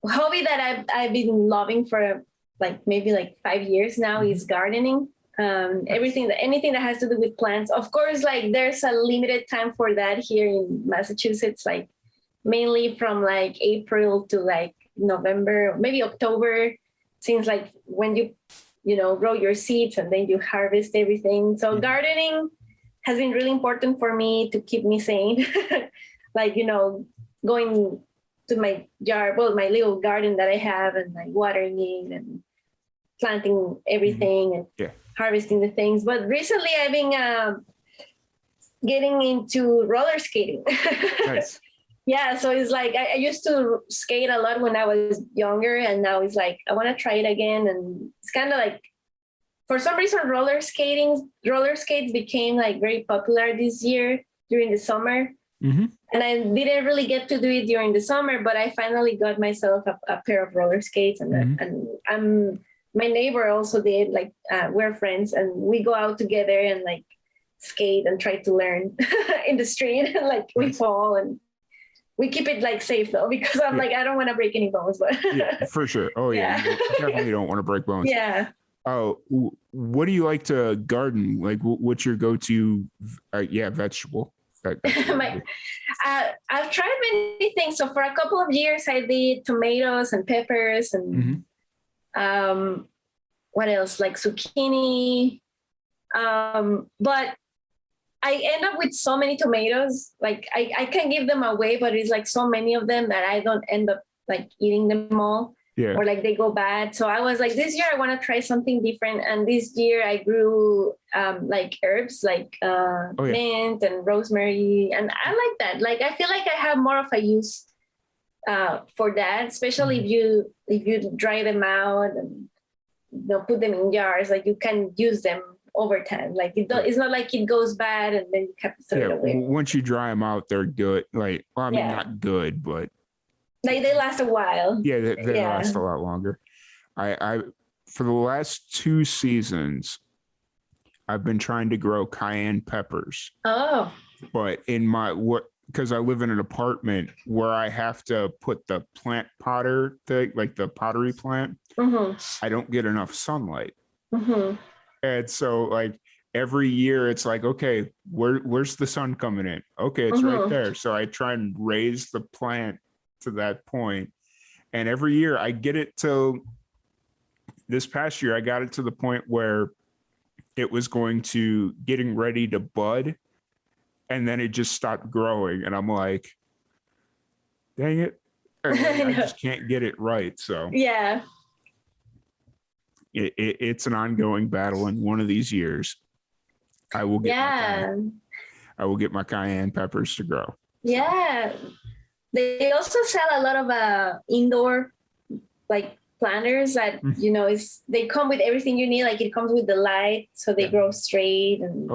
hobby that I've been loving for maybe 5 years now is gardening. Anything that has to do with plants. Of course, like there's a limited time for that here in Massachusetts, like mainly from like April to like November, maybe October, since like when you grow your seeds and then you harvest everything. So gardening has been really important for me to keep me sane. Like, going to my yard, my little garden that I have, and like watering it and planting everything and harvesting the things. But recently I've been getting into roller skating. Nice. Yeah, so it's like I used to skate a lot when I was younger, and now it's like I want to try it again. And it's kind of like, for some reason, roller skates became like very popular this year during the summer. And I didn't really get to do it during the summer, but I finally got myself a pair of roller skates, and my neighbor also did. Like we're friends, and we go out together and like skate and try to learn in the street. And like we fall, and we keep it like safe though, because I'm like, I don't want to break any bones. But yeah, for sure. Oh yeah, you definitely don't want to break bones. Yeah. Oh, what do you like to garden? Like, what's your go-to? Vegetable. I've tried many things. So for a couple of years, I did tomatoes and peppers and what else? Like zucchini. But I end up with so many tomatoes. Like I can give them away, but it's like so many of them that I don't end up like eating them all. Yeah. Or like they go bad. So I was like, this year I want to try something different. And this year I grew like herbs like mint and rosemary. And I like that. Like I feel like I have more of a use for that, especially if you dry them out and put them in jars. Like you can use them over time. Like it's not like it goes bad and then you have to throw it away. Once you dry them out, they're good. Like, well, I mean, not good, but like they last a while. Yeah, they last a lot longer. I for the last 2 seasons, I've been trying to grow cayenne peppers. Oh. But in my because I live in an apartment where I have to put the plant potter thing, like the pottery plant. I don't get enough sunlight. And so like every year it's like, okay, where's the sun coming in? Okay, it's right there. So I try and raise the plant to that point, and every year I get it to this past year I got it to the point where it was getting ready to bud, and then it just stopped growing, and I'm like, dang it, I just can't get it right. So yeah, it's an ongoing battle, and one of these years I will get my cayenne peppers to grow. Yeah. They also sell a lot of indoor like planters that they come with everything you need. Like it comes with the light, so they grow straight. And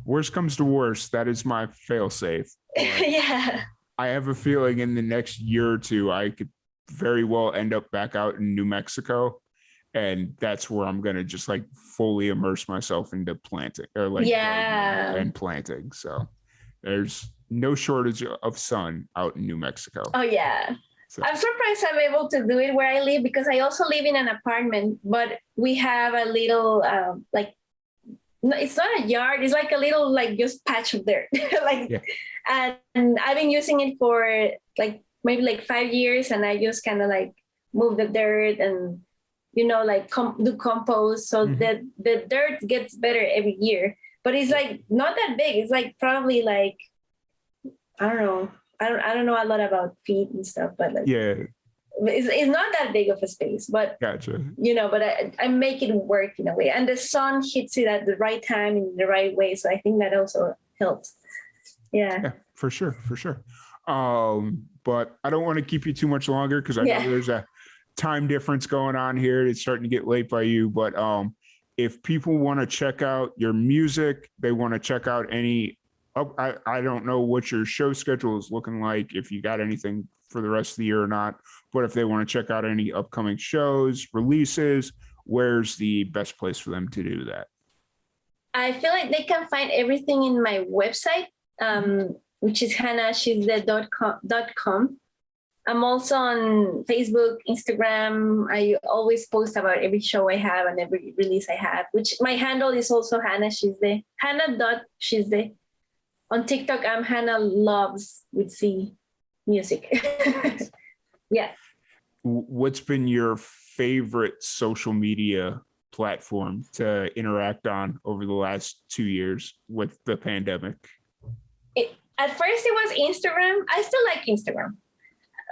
worst comes to worst, that is my fail safe. I have a feeling in the next year or two I could very well end up back out in New Mexico, and that's where I'm gonna just like fully immerse myself into planting or like and planting. So there's no shortage of sun out in New Mexico. Oh yeah. So. I'm surprised I'm able to do it where I live because I also live in an apartment, but we have a little no, it's not a yard. It's like a little like just patch of dirt, and I've been using it for like maybe like 5 years, and I just kind of like move the dirt and like do compost so that the dirt gets better every year. But it's like not that big. It's like probably like I don't know. I don't know a lot about feet and stuff, but like it's not that big of a space. But gotcha. But I make it work in a way, and the sun hits it at the right time in the right way. So I think that also helps. Yeah, for sure. But I don't want to keep you too much longer because I know there's a time difference going on here. It's starting to get late by you, but if people want to check out your music, they want to check out any. I don't know what your show schedule is looking like, if you got anything for the rest of the year or not, but if they want to check out any upcoming shows, releases, where's the best place for them to do that? I feel like they can find everything in my website, which is hannahschzde.com. I'm also on Facebook, Instagram. I always post about every show I have and every release I have, which my handle is also Hannah Schzde, hannah.schzde. On TikTok, I'm Hannah Loves with C music. Yeah. What's been your favorite social media platform to interact on over the last 2 years with the pandemic? At first, it was Instagram. I still like Instagram.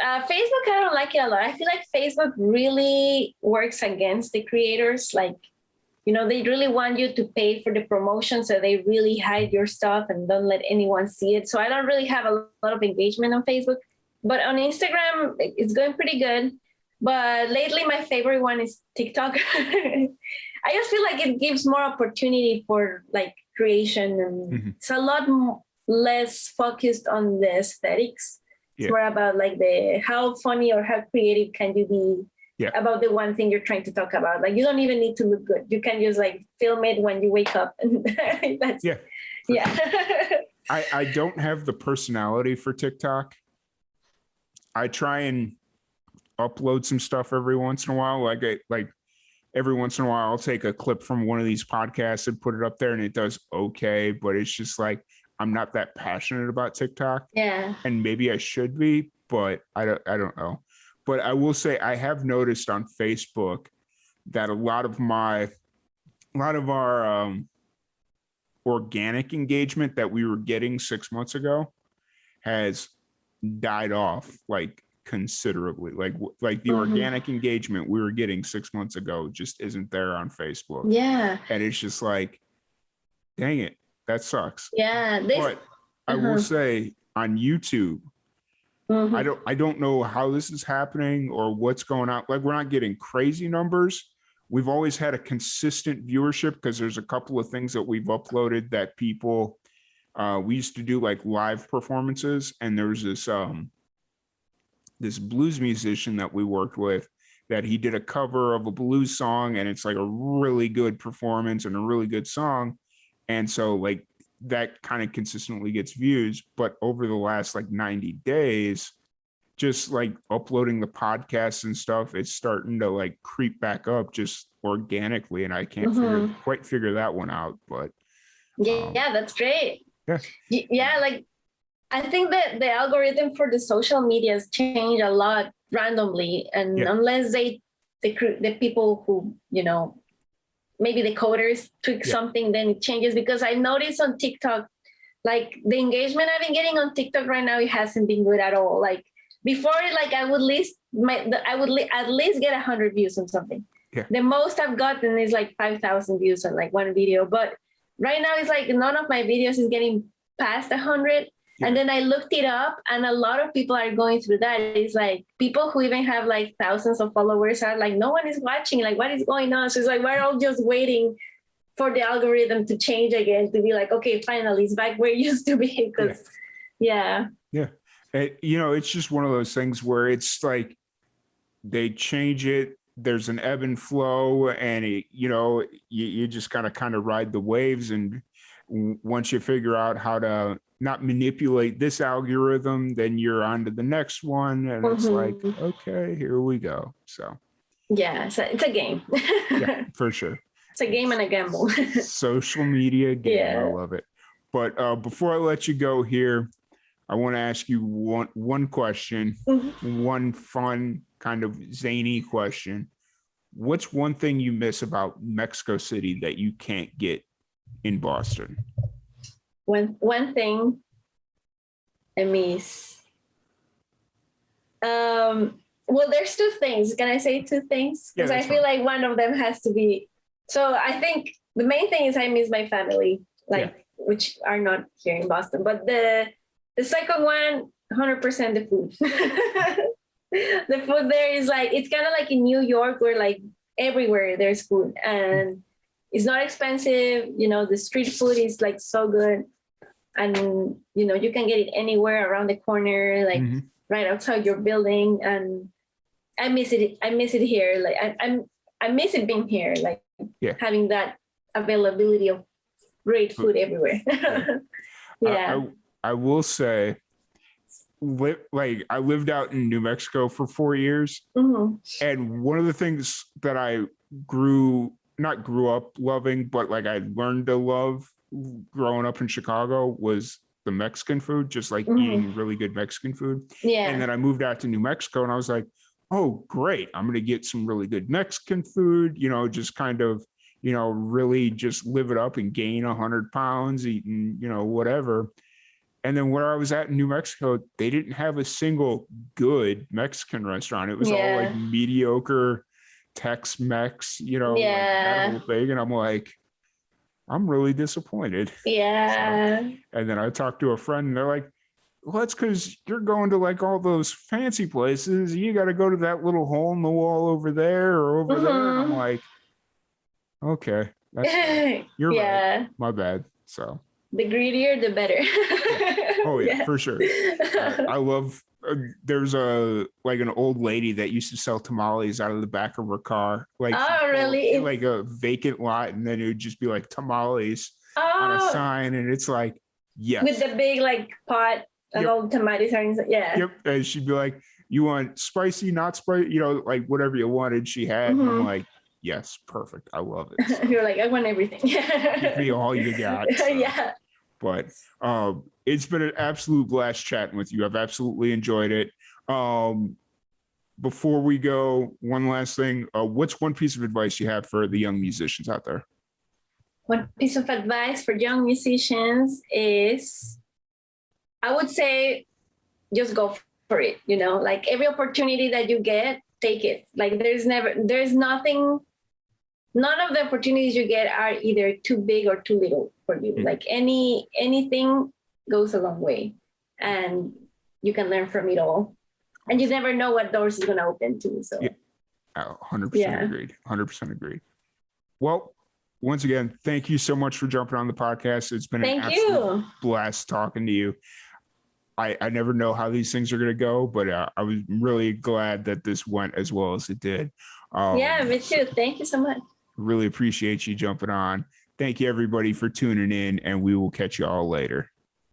Facebook, I don't like it a lot. I feel like Facebook really works against the creators. Like, they really want you to pay for the promotion, so they really hide your stuff and don't let anyone see it. So I don't really have a lot of engagement on Facebook. But on Instagram, it's going pretty good. But lately, my favorite one is TikTok. I just feel like it gives more opportunity for like creation, and it's a lot less focused on the aesthetics. It's more about like how funny or how creative can you be about the one thing you're trying to talk about. Like you don't even need to look good. You can just like film it when you wake up. And that's I don't have the personality for TikTok. I try and upload some stuff every once in a while. Like every once in a while, I'll take a clip from one of these podcasts and put it up there, and it does okay. But it's just like I'm not that passionate about TikTok. Yeah, and maybe I should be, but I don't know. But I will say I have noticed on Facebook that a lot of our organic engagement that we were getting 6 months ago has died off like considerably. Like the organic engagement we were getting 6 months ago just isn't there on Facebook. Yeah. And it's just like, dang it, that sucks. Yeah. But I will say on YouTube, I don't know how this is happening or what's going on. Like we're not getting crazy numbers. We've always had a consistent viewership because there's a couple of things that we've uploaded that people, we used to do like live performances, and there was this blues musician that we worked with that he did a cover of a blues song, and it's like a really good performance and a really good song. And so like that kind of consistently gets views, but over the last like 90 days, just like uploading the podcasts and stuff, it's starting to like creep back up just organically, and I can't quite figure that one out. But yeah, that's great. Yeah, like I think that the algorithm for the social medias change a lot randomly, and unless the people who maybe the coders tweak something, then it changes. Because I noticed on TikTok, like the engagement I've been getting on TikTok right now, it hasn't been good at all. Like before, like I would at least get 100 views on something. Yeah. The most I've gotten is like 5,000 views on like one video. But right now it's like none of my videos is getting past 100. And then I looked it up, and a lot of people are going through that. It's like people who even have like thousands of followers are like, no one is watching. Like, what is going on? So it's like, we're all just waiting for the algorithm to change again, to be like, okay, finally, it's back where it used to be. Because, Yeah. It's just one of those things where it's like they change it. There's an ebb and flow, and you just kind of ride the waves. And once you figure out how to not manipulate this algorithm, then you're on to the next one. And it's like, okay, here we go. So yeah, so it's a game. yeah, for sure. It's a game and a gamble. Social media game. Yeah. I love it. But before I let you go here, I want to ask you one question, one fun kind of zany question. What's one thing you miss about Mexico City that you can't get in Boston? One thing I miss. Well, there's two things. Can I say two things? Because I feel like one of them has to be. So I think the main thing is I miss my family, which are not here in Boston. But the second one, 100% the food. The food there is like, it's kind of like in New York where like everywhere there's food and it's not expensive. You know, the street food is like so good. And, you know, you can get it anywhere around the corner, like right outside your building. And I miss it. I miss it here. Like I miss it being here, like having that availability of great food everywhere. Yeah. I will say, like I lived out in New Mexico for 4 years. And one of the things that I not grew up loving, but like I learned to love growing up in Chicago was the Mexican food, just like eating really good Mexican food. Yeah. And then I moved out to New Mexico and I was like, oh, great. I'm going to get some really good Mexican food, you know, just kind of, you know, really just live it up and gain 100 pounds eating, you know, whatever. And then where I was at in New Mexico, they didn't have a single good Mexican restaurant. It was all like mediocre Tex-Mex, you know, like that whole thing. And I'm like, I'm really disappointed. Yeah. So, and then I talked to a friend and they're like, well, that's because you're going to like all those fancy places. You got to go to that little hole in the wall over there or over there. And I'm like, okay, that's you're right. My bad. So the greedier, the better. Oh yeah, for sure. I love. There's an old lady that used to sell tamales out of the back of her car. Like, oh really? Like a vacant lot, and then it would just be like tamales on a sign, and it's like, yes, with the big like pot and all the tomatoes are inside. Yeah. Yep. And she'd be like, "You want spicy, not spicy? You know, like whatever you wanted." She had. And I'm like, yes, perfect. I love it. So. You're like, I want everything. Give me all you got. So. Yeah. But it's been an absolute blast chatting with you. I've absolutely enjoyed it. Before we go, one last thing. What's one piece of advice you have for the young musicians out there? One piece of advice for young musicians is, I would say, just go for it. You know, like every opportunity that you get, take it. Like none of the opportunities you get are either too big or too little for you. Like anything goes a long way and you can learn from it all. And you never know what doors is going to open to. So 100% agreed. 100% agreed. Well, once again, thank you so much for jumping on the podcast. It's been an absolute blast talking to you. I never know how these things are going to go, but I was really glad that this went as well as it did. Me too. Thank you so much. Really appreciate you jumping on. Thank you, everybody, for tuning in, and we will catch you all later.